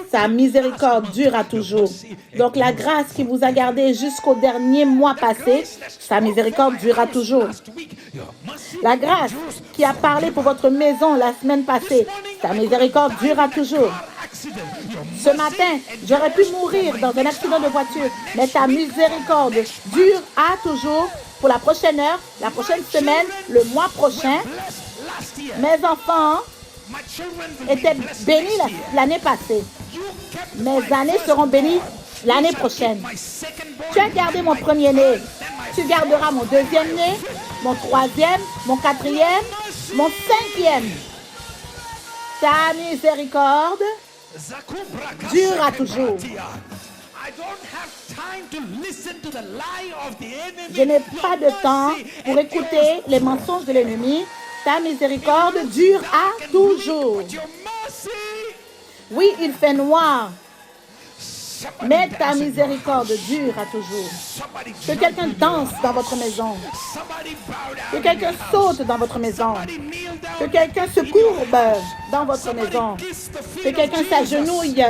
sa miséricorde dure à toujours. Donc la grâce qui vous a gardé jusqu'au dernier mois passé, sa miséricorde dure à toujours. La grâce qui a parlé pour votre maison la semaine passée, sa miséricorde dure à toujours. Ce matin, j'aurais pu mourir dans un accident de voiture, mais ta miséricorde dure à toujours pour la prochaine heure, la prochaine semaine, le mois prochain. Mes enfants étaient bénis l'année passée. Mes années seront bénies l'année prochaine. Tu as gardé mon premier-né. Tu garderas mon deuxième-né, mon troisième, mon quatrième, mon cinquième. Ta miséricorde dure à toujours. Je n'ai pas de temps pour écouter les mensonges de l'ennemi. Ta miséricorde dure à toujours. Oui, il fait noir, mais ta miséricorde dure à toujours. Que quelqu'un danse dans votre maison. Que quelqu'un saute dans votre maison. Que quelqu'un se courbe dans votre maison. Que quelqu'un s'agenouille.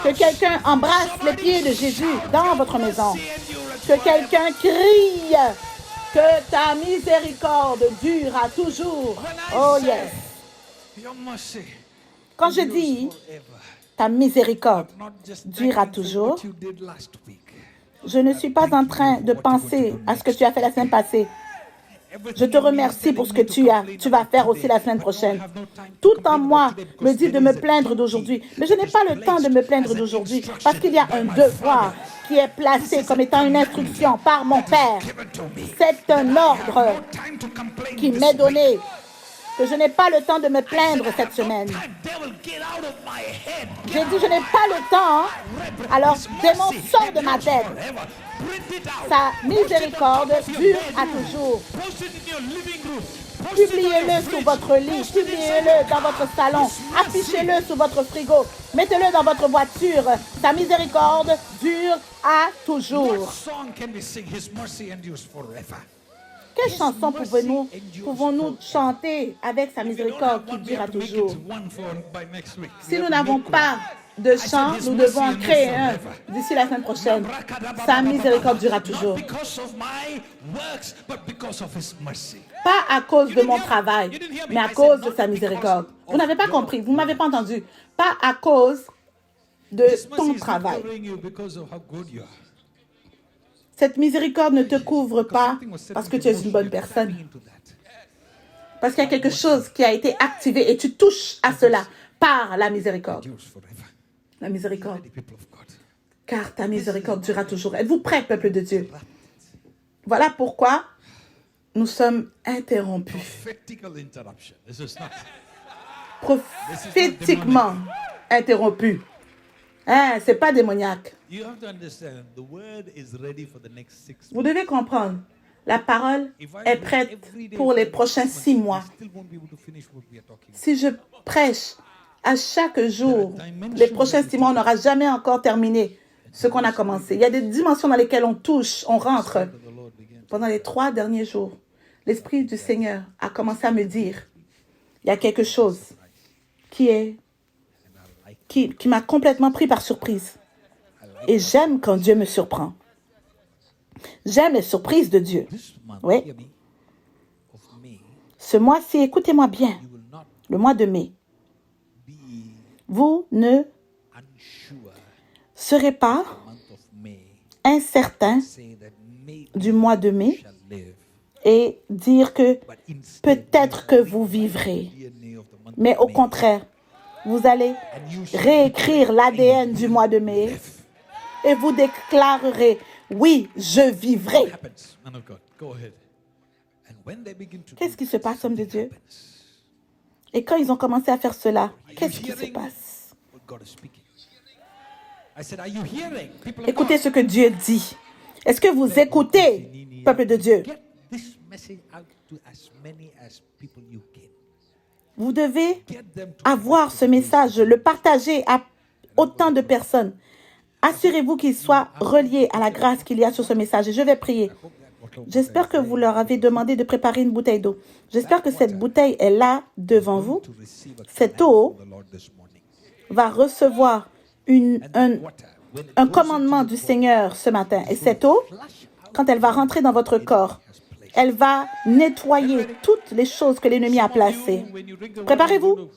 Que quelqu'un embrasse les pieds de Jésus dans votre maison. Que quelqu'un crie. Que ta miséricorde dure à toujours. Oh yes. Quand je dis ta miséricorde durera toujours, je ne suis pas en train de penser à ce que tu as fait la semaine passée. Je te remercie pour ce que tu vas faire aussi la semaine prochaine. Tout en moi me dit de me plaindre d'aujourd'hui. Mais je n'ai pas le temps de me plaindre d'aujourd'hui parce qu'il y a un devoir qui est placé comme étant une instruction par mon Père. C'est un ordre qui m'est donné, que je n'ai pas le temps de me plaindre cette semaine. J'ai dit, je n'ai pas le temps, alors démon sort de ma tête. Sa miséricorde dure à toujours. Publiez-le sur votre lit, publiez-le dans votre salon, affichez-le sur votre frigo, mettez-le dans votre voiture. Sa miséricorde dure à toujours. Quelle chanson pouvons-nous chanter avec sa miséricorde qui durera toujours? Si nous n'avons pas de chant, nous devons en créer un d'ici la semaine prochaine. Sa miséricorde durera toujours. Pas à cause de mon travail, mais à cause de sa miséricorde. Vous n'avez pas compris, vous ne m'avez pas entendu. Pas à cause de ton travail. Cette miséricorde ne te couvre pas parce que tu es une bonne personne. Parce qu'il y a quelque chose qui a été activé et tu touches à cela par la miséricorde. La miséricorde. Car ta miséricorde durera toujours. Êtes-vous prêts, peuple de Dieu? Voilà pourquoi nous sommes interrompus. Prophétiquement interrompus. Hein, ce n'est pas démoniaque. Vous devez comprendre, la parole est prête pour les prochains 6 mois. Si je prêche à chaque jour, les prochains 6 mois, on n'aura jamais encore terminé ce qu'on a commencé. Il y a des dimensions dans lesquelles on touche, on rentre. Pendant les 3 derniers jours, l'Esprit du Seigneur a commencé à me dire, il y a quelque chose qui m'a complètement pris par surprise. Et j'aime quand Dieu me surprend. J'aime les surprises de Dieu. Oui. Ce mois-ci, écoutez-moi bien, le mois de mai, vous ne serez pas incertain du mois de mai et dire que peut-être que vous vivrez. Mais au contraire, vous allez réécrire l'ADN du mois de mai et vous déclarerez, oui, je vivrai. Qu'est-ce qui se passe, homme de Dieu? Et quand ils ont commencé à faire cela, qu'est-ce qui se passe? Écoutez ce que Dieu dit. Est-ce que vous écoutez, peuple de Dieu? Vous devez avoir ce message, le partager à autant de personnes. Assurez-vous qu'il soit relié à la grâce qu'il y a sur ce message. Et je vais prier. J'espère que vous leur avez demandé de préparer une bouteille d'eau. J'espère que cette bouteille est là devant vous. Cette eau va recevoir un commandement du Seigneur ce matin. Et cette eau, quand elle va rentrer dans votre corps, elle va nettoyer toutes les choses que l'ennemi a placées. Préparez-vous.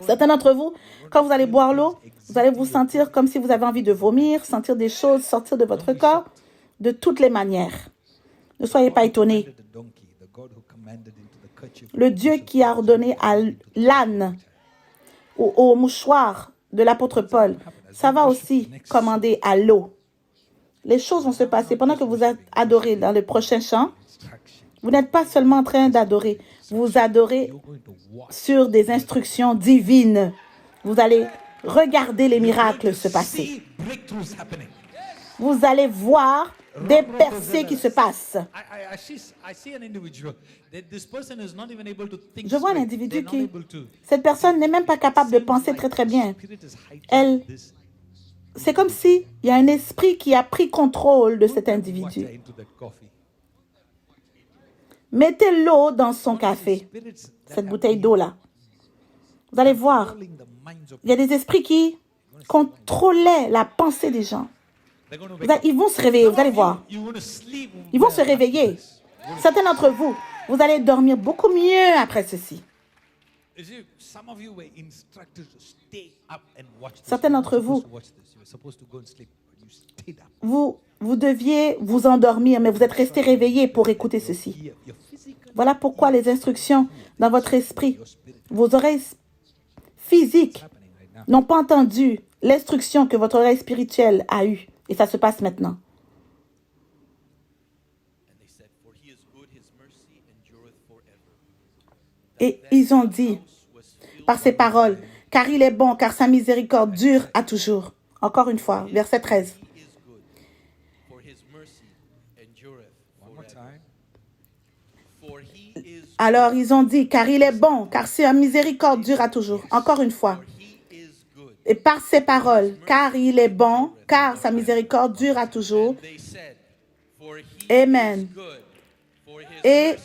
Certains d'entre vous, quand vous allez boire l'eau, vous allez vous sentir comme si vous avez envie de vomir, sentir des choses sortir de votre corps de toutes les manières. Ne soyez pas étonnés. Le Dieu qui a ordonné à l'âne, au mouchoir de l'apôtre Paul, ça va aussi commander à l'eau. Les choses vont se passer. Pendant que vous adorez dans le prochain chant, vous n'êtes pas seulement en train d'adorer, vous adorez sur des instructions divines. Vous allez regarder les miracles se passer. Vous allez voir des percées qui se passent. Je vois un individu qui... Cette personne n'est même pas capable de penser très très bien. C'est comme s'il y a un esprit qui a pris contrôle de cet individu. Mettez l'eau dans son café, cette bouteille d'eau-là. Vous allez voir, il y a des esprits qui contrôlaient la pensée des gens. Ils vont se réveiller, vous allez voir. Ils vont se réveiller. Certains d'entre vous, vous allez dormir beaucoup mieux après ceci. Certains d'entre vous, vous deviez vous endormir, mais vous êtes restés réveillés pour écouter ceci. Voilà pourquoi les instructions dans votre esprit, vos oreilles physiques n'ont pas entendu l'instruction que votre oreille spirituelle a eue. Et ça se passe maintenant. Et ils ont dit, par ces paroles, car il est bon, car sa miséricorde dure à toujours. Encore une fois, verset 13. Alors ils ont dit, car il est bon, car sa miséricorde dure à toujours. Encore une fois. Et par ces paroles, car il est bon, car sa miséricorde dure à toujours. Amen. et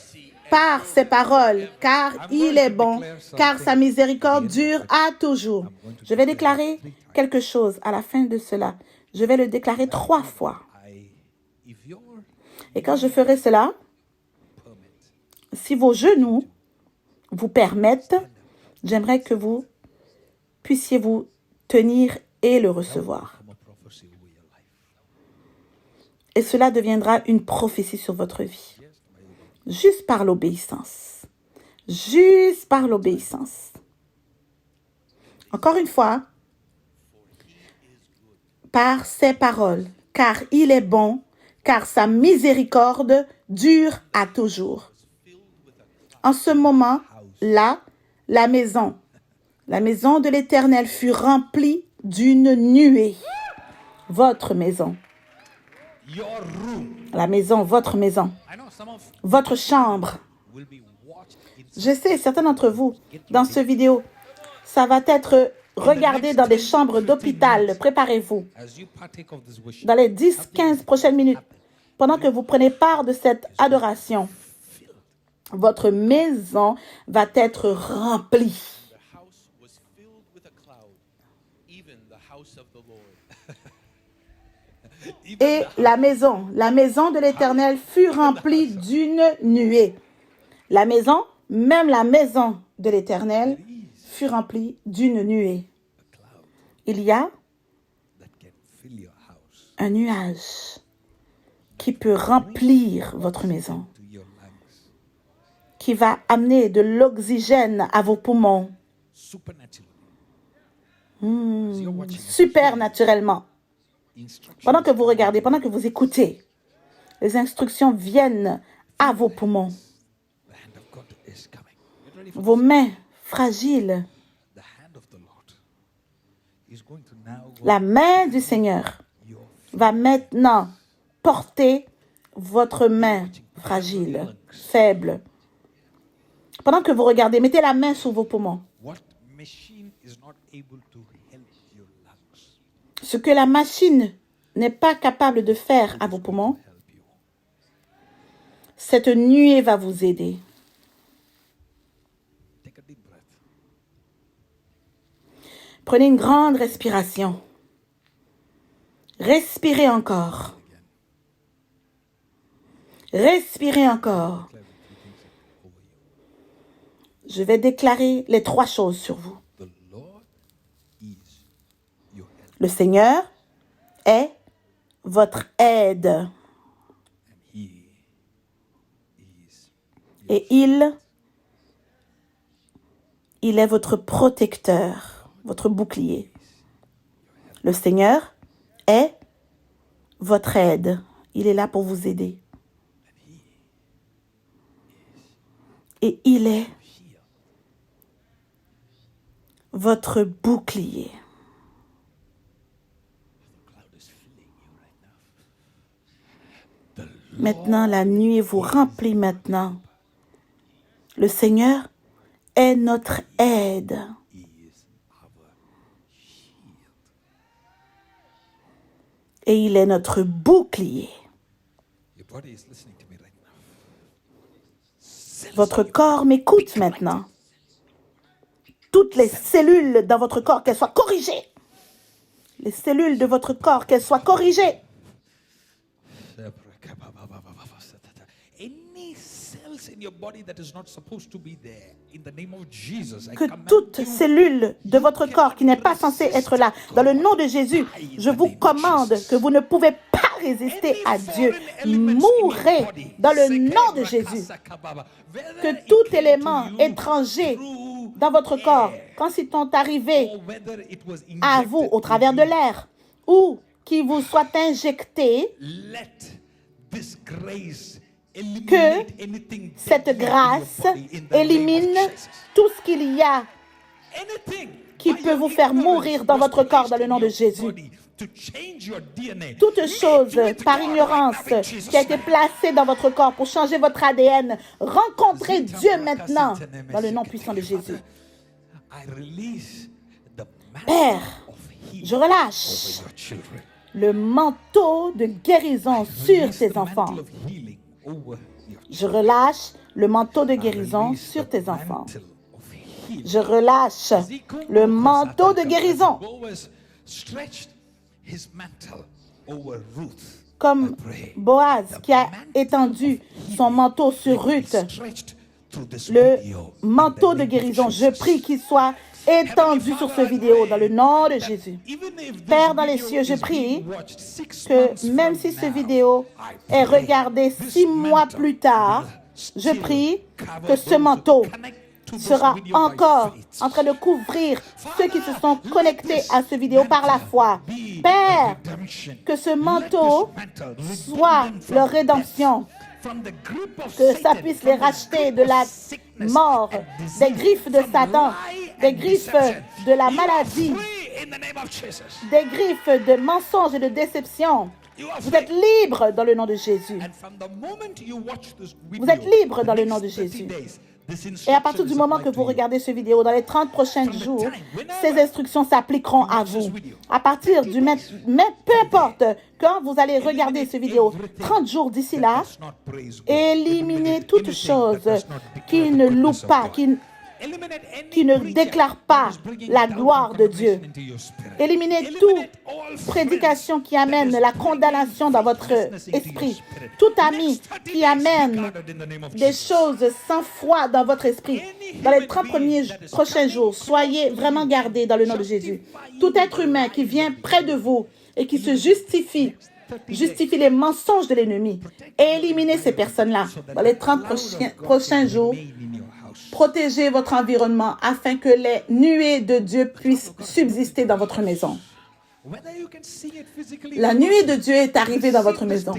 par ses paroles, car il est bon, car sa miséricorde dure à toujours. Je vais déclarer quelque chose à la fin de cela. Je vais le déclarer 3 fois. Et quand je ferai cela, si vos genoux vous permettent, j'aimerais que vous puissiez vous tenir et le recevoir. Et cela deviendra une prophétie sur votre vie. Juste par l'obéissance. Juste par l'obéissance. Encore une fois, par ses paroles, car il est bon, car sa miséricorde dure à toujours. En ce moment-là, la maison de l'Éternel fut remplie d'une nuée. Votre maison. La maison, votre maison. Votre chambre. Je sais, certains d'entre vous, dans cette vidéo, ça va être regardé dans des chambres d'hôpital. Préparez-vous. Dans les 10-15 prochaines minutes, pendant que vous prenez part de cette adoration, votre maison va être remplie. Et la maison de l'Éternel fut remplie d'une nuée. La maison, même la maison de l'Éternel, fut remplie d'une nuée. Il y a un nuage qui peut remplir votre maison, qui va amener de l'oxygène à vos poumons, supernaturellement. Pendant que vous regardez, pendant que vous écoutez, les instructions viennent à vos poumons. Vos mains fragiles. La main du Seigneur va maintenant porter votre main fragile, faible. Pendant que vous regardez, mettez la main sur vos poumons. Ce que la machine n'est pas capable de faire à vos poumons, cette nuée va vous aider. Prenez une grande respiration. Respirez encore. Respirez encore. Je vais déclarer les 3 choses sur vous. Le Seigneur est votre aide. Et il est votre protecteur, votre bouclier. Le Seigneur est votre aide. Il est là pour vous aider. Et il est votre bouclier. Maintenant, la nuée vous remplit maintenant. Le Seigneur est notre aide. Et il est notre bouclier. Votre corps m'écoute maintenant. Toutes les cellules dans votre corps, qu'elles soient corrigées. Les cellules de votre corps, qu'elles soient corrigées. Que toute cellule de votre corps qui n'est pas censée être là, dans le nom de Jésus, je vous commande que vous ne pouvez pas résister à Dieu. Mourrez dans le nom de Jésus. Que tout élément étranger dans votre corps, quand ils sont arrivés à vous au travers de l'air, ou qui vous soit injecté, que cette grâce élimine tout ce qu'il y a qui peut vous faire mourir dans votre corps dans le nom de Jésus. Toute chose par ignorance qui a été placée dans votre corps pour changer votre ADN, rencontrez Dieu maintenant dans le nom puissant de Jésus. Père, je relâche le manteau de guérison sur tes enfants. Je relâche le manteau de guérison sur tes enfants. Je relâche le manteau de guérison. Comme Boaz qui a étendu son manteau sur Ruth, le manteau de guérison, je prie qu'il soit étendu sur cette vidéo dans le nom de Jésus. Père dans les cieux, je prie que même si cette vidéo est regardée 6 mois plus tard, je prie que ce manteau sera encore en train de couvrir ceux qui se sont connectés à cette vidéo par la foi. Père, que ce manteau soit leur rédemption, que ça puisse les racheter de la mort, des griffes de Satan, des griffes de la maladie, des griffes de mensonges et de déception. Vous êtes libres dans le nom de Jésus. Vous êtes libres dans le nom de Jésus. Et à partir du moment que vous regardez cette vidéo, dans les 30 prochains jours, ces instructions s'appliqueront à vous. À partir du même, peu importe, quand vous allez regarder cette vidéo, 30 jours d'ici là, éliminez toute chose qui ne loue pas, qui ne déclare pas la gloire de Dieu. Éliminez toute prédication qui amène la condamnation dans votre esprit. Tout ami qui amène des choses sans foi dans votre esprit. Dans les 30 prochains jours, soyez vraiment gardés dans le nom de Jésus. Tout être humain qui vient près de vous et qui se justifie les mensonges de l'ennemi. Éliminez ces personnes-là. Dans les 30 prochains jours, protégez votre environnement afin que les nuées de Dieu puissent subsister dans votre maison. La nuée de Dieu est arrivée dans votre maison.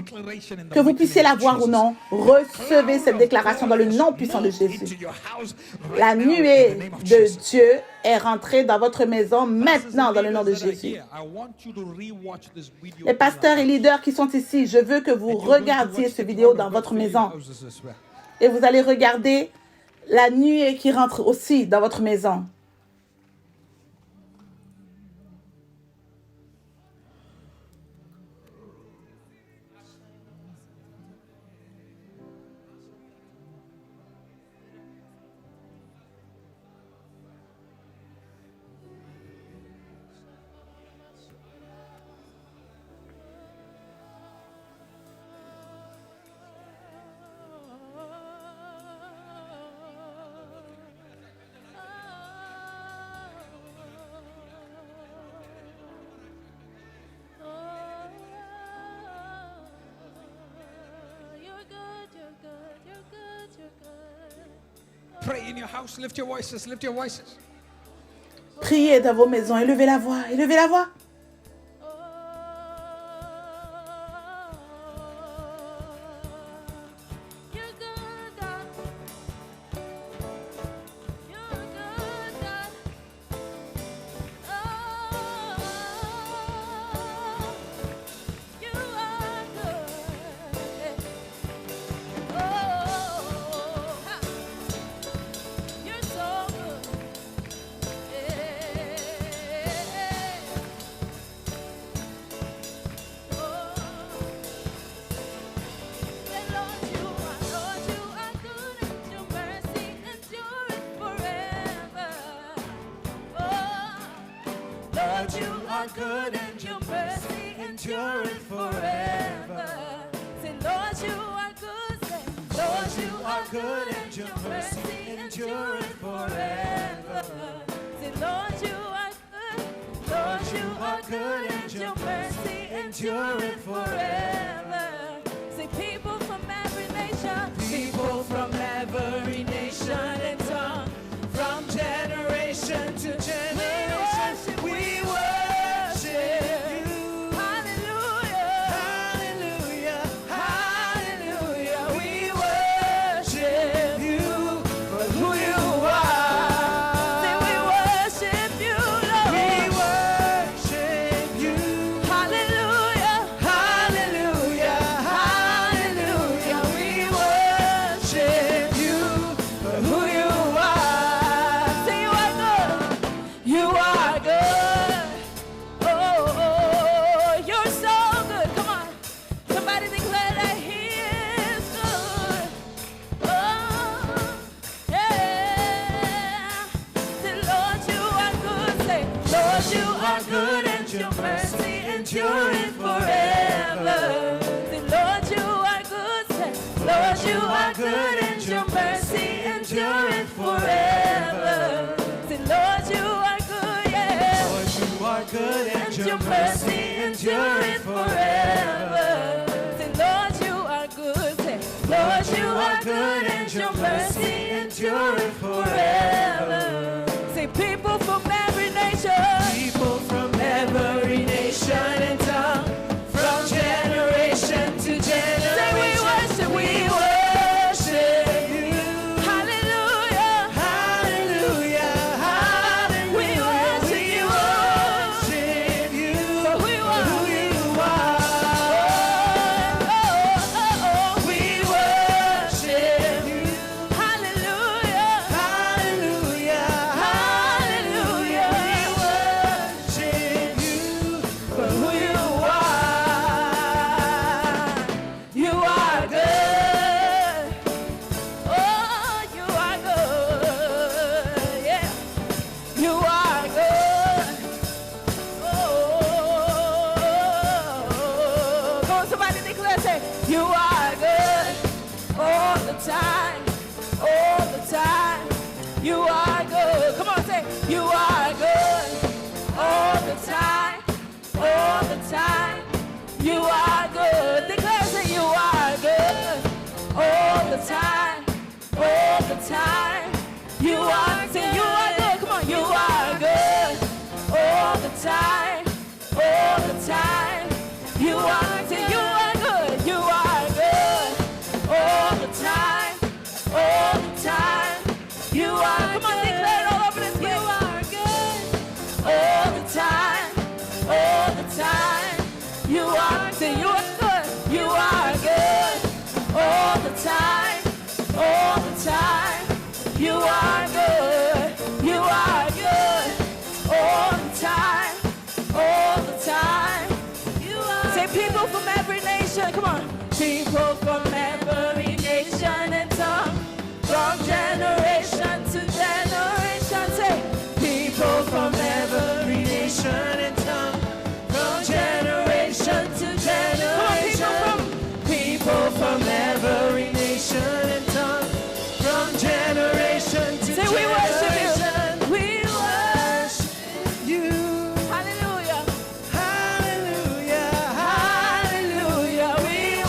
Que vous puissiez la voir ou non, recevez cette déclaration dans le nom puissant de Jésus. La nuée de Dieu est rentrée dans votre maison maintenant dans le nom de Jésus. Les pasteurs et leaders qui sont ici, je veux que vous regardiez cette vidéo dans votre maison. Et vous allez regarder la nuée qui rentre aussi dans votre maison. Pray in your house, lift your voices, lift your voices. Priez dans vos maisons, élevez la voix, élevez la voix. Good and your mercy endureth forever. Say, Lord, you are good. Say, Lord, you are good and your mercy endureth forever. Say, Lord, you are good. Lord, you are good and your mercy endureth forever. Say, people from every nation and tongue, from generation to generation, we Hallelujah. are good and your mercy endureth forever. Say, Lord, you are good. Say, Lord, you are good and your mercy endureth forever. Say, Lord, you are good, yeah. Lord, you are good And your mercy endureth forever. Say, Lord, you are good. Say, Lord, you are good and your mercy endureth forever. Say, people from every nation, people from every nation and tongue, from generation to generation. say, we worship you. Hallelujah. Hallelujah, hallelujah. We worship you. worship you For who you for are. who you are. Oh, We worship you. hallelujah. Hallelujah, Hallelujah. we worship you for who you are. You are good. Oh, you are good. Yeah. You are good. Oh, come on, somebody declare, say, you are good all the time. All the time. You are good. Come on, say, you are good all the time. All the time. You are good. Declare, say, you are good all the time. All the time. You are, say, you are good. Come on, you are good all the time. All the time. You are, say, you are good. You are good all the time. All the time. You are, come on, declare it all over this place. You are good all the time. All the time. You are, say, you are good. You are good all the time. All the time. You are good. You are good all the time. All the time. You are, say, people from every nation. Come on. People from every nation and tongue. From generation to generation. Say, people from every Nation and tongue, from generation to generation. People from every nation and tongue, from generation to say, we worship generation. you. We worship you. Hallelujah. Hallelujah, Hallelujah. We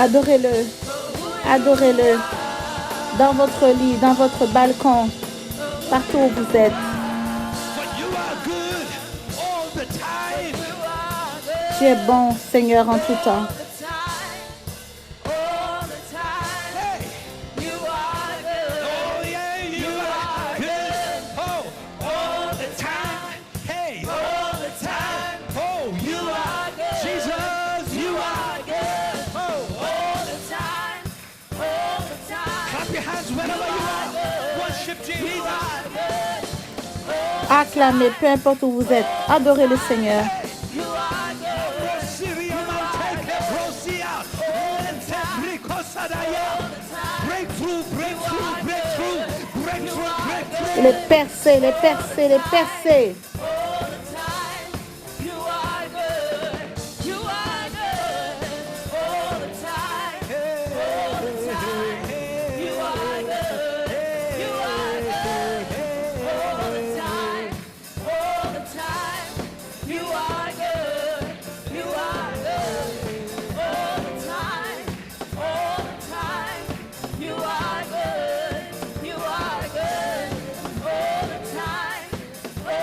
Adorez-le. Adorez-le. Dans votre lit, dans votre balcon, partout où vous êtes. Tu es bon, Seigneur, en tout temps. Acclamez, peu importe où vous êtes. Adorez le Seigneur. Les percées, les percées, les percées.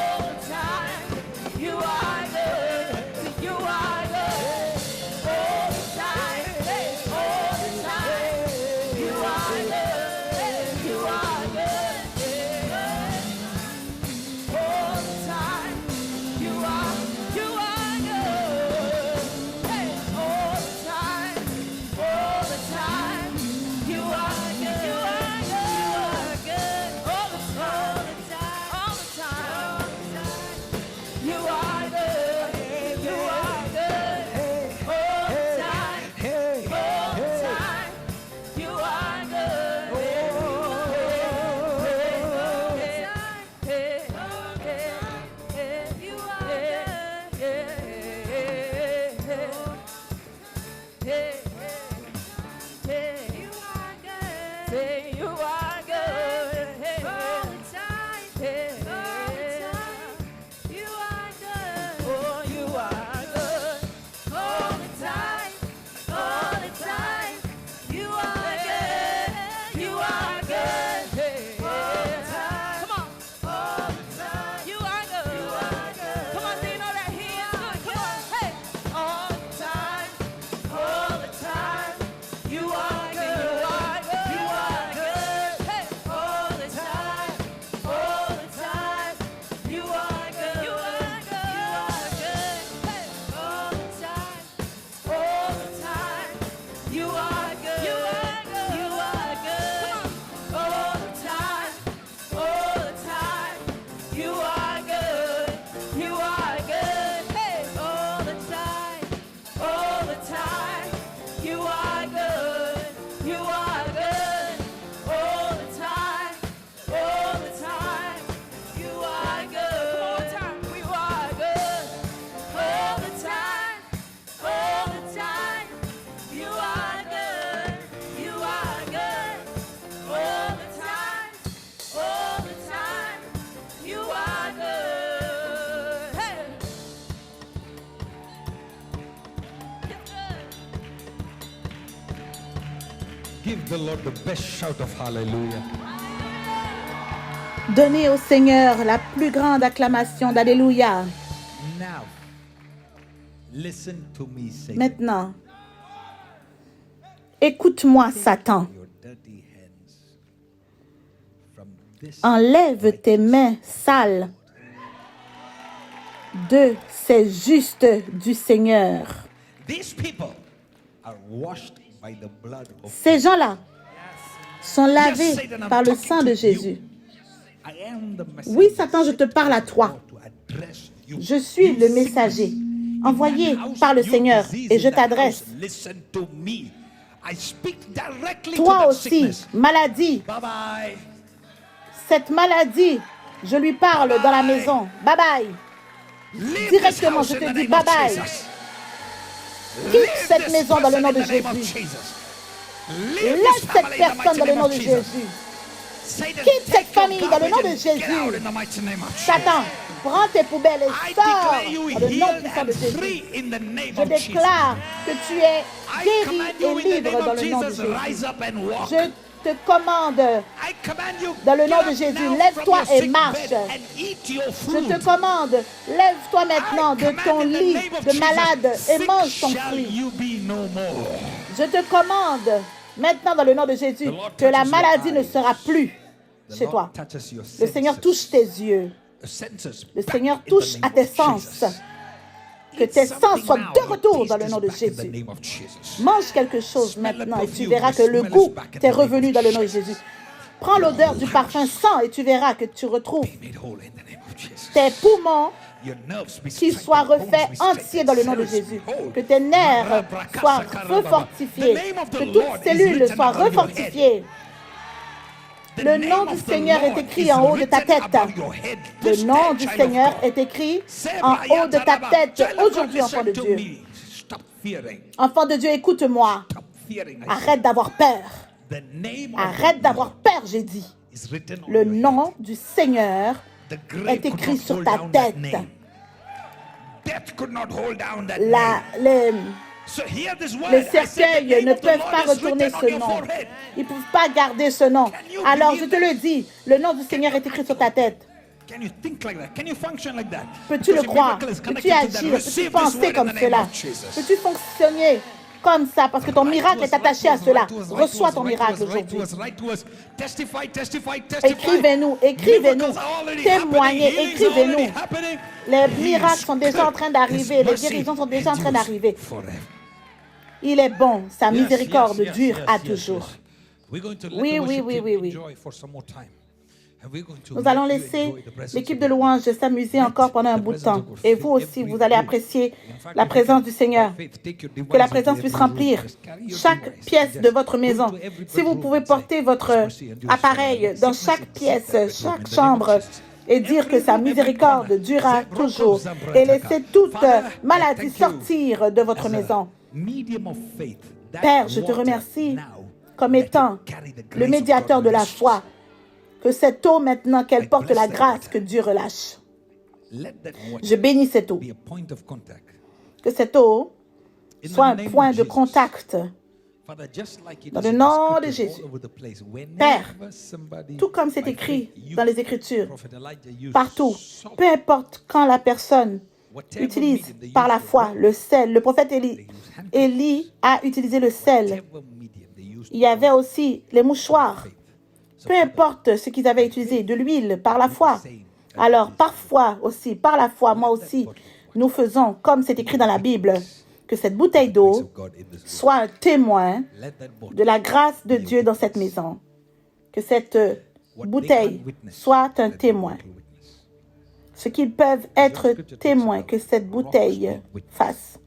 All the time. Give the Lord the best shout of hallelujah. Donnez au Seigneur la plus grande acclamation d'Alléluia. Now, listen to me, Satan. Maintenant, écoute-moi, Satan. Your dirty hands from this Enlève tes mains sales de ces justes du Seigneur. These people are washed by the blood of Ces gens-là sont lavés par le sang de Jésus. I am the messenger Oui, Satan, je te parle à toi. to address you. Je suis le messager envoyé par le Seigneur et je t'adresse. Listen to me. I speak directly Toi to that aussi, sickness. maladie, Bye bye. cette maladie, je lui parle dans la maison. Bye bye. Leave Directement, this house je in te the dis name of bye-bye. Jesus. Quitte Leave cette this maison dans le person nom in de the name of Jésus. Jesus. Leave Laisse this cette family in the personne mighty dans le name nom of de Jesus. Jésus. Satan, Quitte take cette famille your dans le nom garbage de and get Jésus. out in the mighty name of Jesus. Satan, prends tes poubelles et I sors declare you dans le nom healed puissant de and Jésus. free in the name Je of Jesus. déclare que tu es I guéri command you et in the libre name dans of le nom de Jesus, Jésus. rise up and walk. Je te commande I command you, dans le nom get de up Jésus, now lève-toi from your et sick marche. bed and eat your Je food. te commande, lève-toi maintenant I de command ton in the lit name of de Jesus, malade et sick mange ton shall fruit. you be no more. Je te commande maintenant dans le nom de Jésus The Lord que la touches your maladie ne eyes. sera plus The chez Lord toi. touches your Le Seigneur senses. touche tes yeux. The senses Le back Seigneur in the touche name à of tes sens. Jesus. Que Eat tes sens something soient now, de your retour dans taste le is nom de back in the Jésus. name of Jesus. Mange quelque chose Smell the maintenant et tu perfume, verras the que le smell is goût back in t'est the name revenu of dans le nom de Jesus. Jésus. Prends l'odeur du parfum sang et tu verras que tu retrouves Be made whole in the name of Jesus. tes poumons Your nerves be qui strengthened, soient bones refaits be entiers strengthened, dans le nom de cells Jésus. be whole. Que tes nerfs Marabrakasa soient karababa. refortifiés. The name of the Que toutes Lord is cellules written soient above your refortifiées. The Le name nom of du the Seigneur est Lord écrit is en haut de ta written tête. above your head. Le This nom day, du child Seigneur of God. est écrit Say, en haut de ta Bayataraba. tête. Child of God, Aujourd'hui, enfant de listen to Dieu. me. Stop fearing. Enfant de Dieu, écoute-moi. Stop fearing. I Arrête d'avoir peur. say. The name of Arrête the d'avoir Lord peur, j'ai dit. is written on Le your nom head. du Seigneur The grave est could écrit not sur hold ta down that tête. name. Death could not hold down that La- name. les, So hear this word. les I said the cercueils name ne of the peuvent Lord pas is retourner written on ce your nom. forehead. Ils ne peuvent pas garder ce nom. Alors, je te le dis, le nom du Seigneur est écrit sur ta tête. Can you think like that? Can you function like that? Peux-tu le Because your croire? miracle is Peux-tu connected to that. agir? Peux-tu Receive this penser word in comme the name cela? of Jesus. Peux-tu fonctionner comme ça parce que ton miracle est attaché à cela? Reçois ton miracle aujourd'hui. Testify, testify, testify. Écrivez-nous, écrivez-nous, Miracles are already témoignez, happening. Healings are already écrivez-nous. happening. Les He miracles is sont déjà en train d'arriver, His les mercy guérisons sont déjà en train endures d'arriver. forever. Il est bon, sa Yes, miséricorde yes, yes, dure yes, à yes, toujours. yes. We're going to let Oui, the oui, worship oui, team oui, oui. enjoy for some more time. And we're going to Nous let allons you laisser enjoy the presence l'équipe of de God. louange s'amuser encore pendant un bout de temps. Et vous aussi, vous allez apprécier la présence du Seigneur. Que la présence puisse remplir chaque pièce de votre maison. Si vous pouvez porter votre appareil dans chaque pièce, chaque chambre, et dire que sa miséricorde durera toujours. Et laisser toute maladie sortir de votre maison. Père, je te remercie comme étant le médiateur de la foi. Que cette eau maintenant, qu'elle porte la grâce que Dieu relâche. Je bénis cette eau. Que cette eau soit un point de contact dans le nom de Jésus. Père, tout comme c'est écrit dans les Écritures, partout, peu importe quand la personne utilise par la foi le sel, le prophète Élie a utilisé le sel. Il y avait aussi les mouchoirs. Peu importe ce qu'ils avaient utilisé, de l'huile par la foi. Alors, parfois aussi, par la foi, moi aussi, nous faisons comme c'est écrit dans la Bible, que cette bouteille d'eau soit un témoin de la grâce de Dieu dans cette maison. Que cette bouteille soit un témoin. Ce qu'ils peuvent être témoins, que cette bouteille fasse.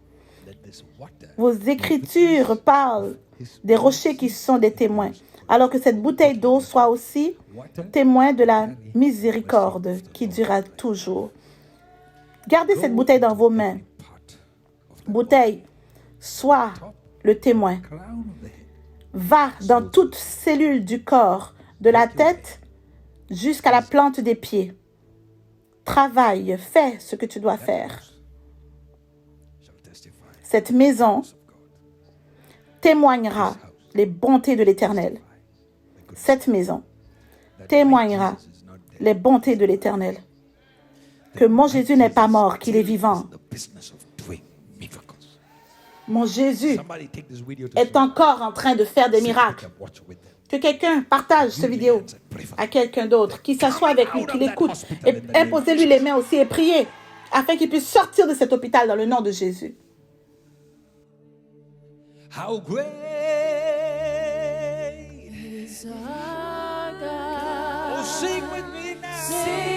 Vos Écritures parlent des rochers qui sont des témoins. Alors que cette bouteille d'eau soit aussi témoin de la miséricorde qui durera toujours. Gardez cette bouteille dans vos mains. Bouteille, sois le témoin. Va dans toute cellule du corps, de la tête jusqu'à la plante des pieds. Travaille, fais ce que tu dois faire. Cette maison témoignera les bontés de l'Éternel. Cette maison témoignera les bontés de l'Éternel. Que mon Jésus n'est pas mort, qu'il est vivant. Mon Jésus est encore en train de faire des miracles. Que quelqu'un partage cette vidéo à quelqu'un d'autre, qui s'assoit avec lui, qui l'écoute, et imposez-lui les mains aussi et priez afin qu'il puisse sortir de cet hôpital dans le nom de Jésus. How great is our God. Oh, sing with me now. Sing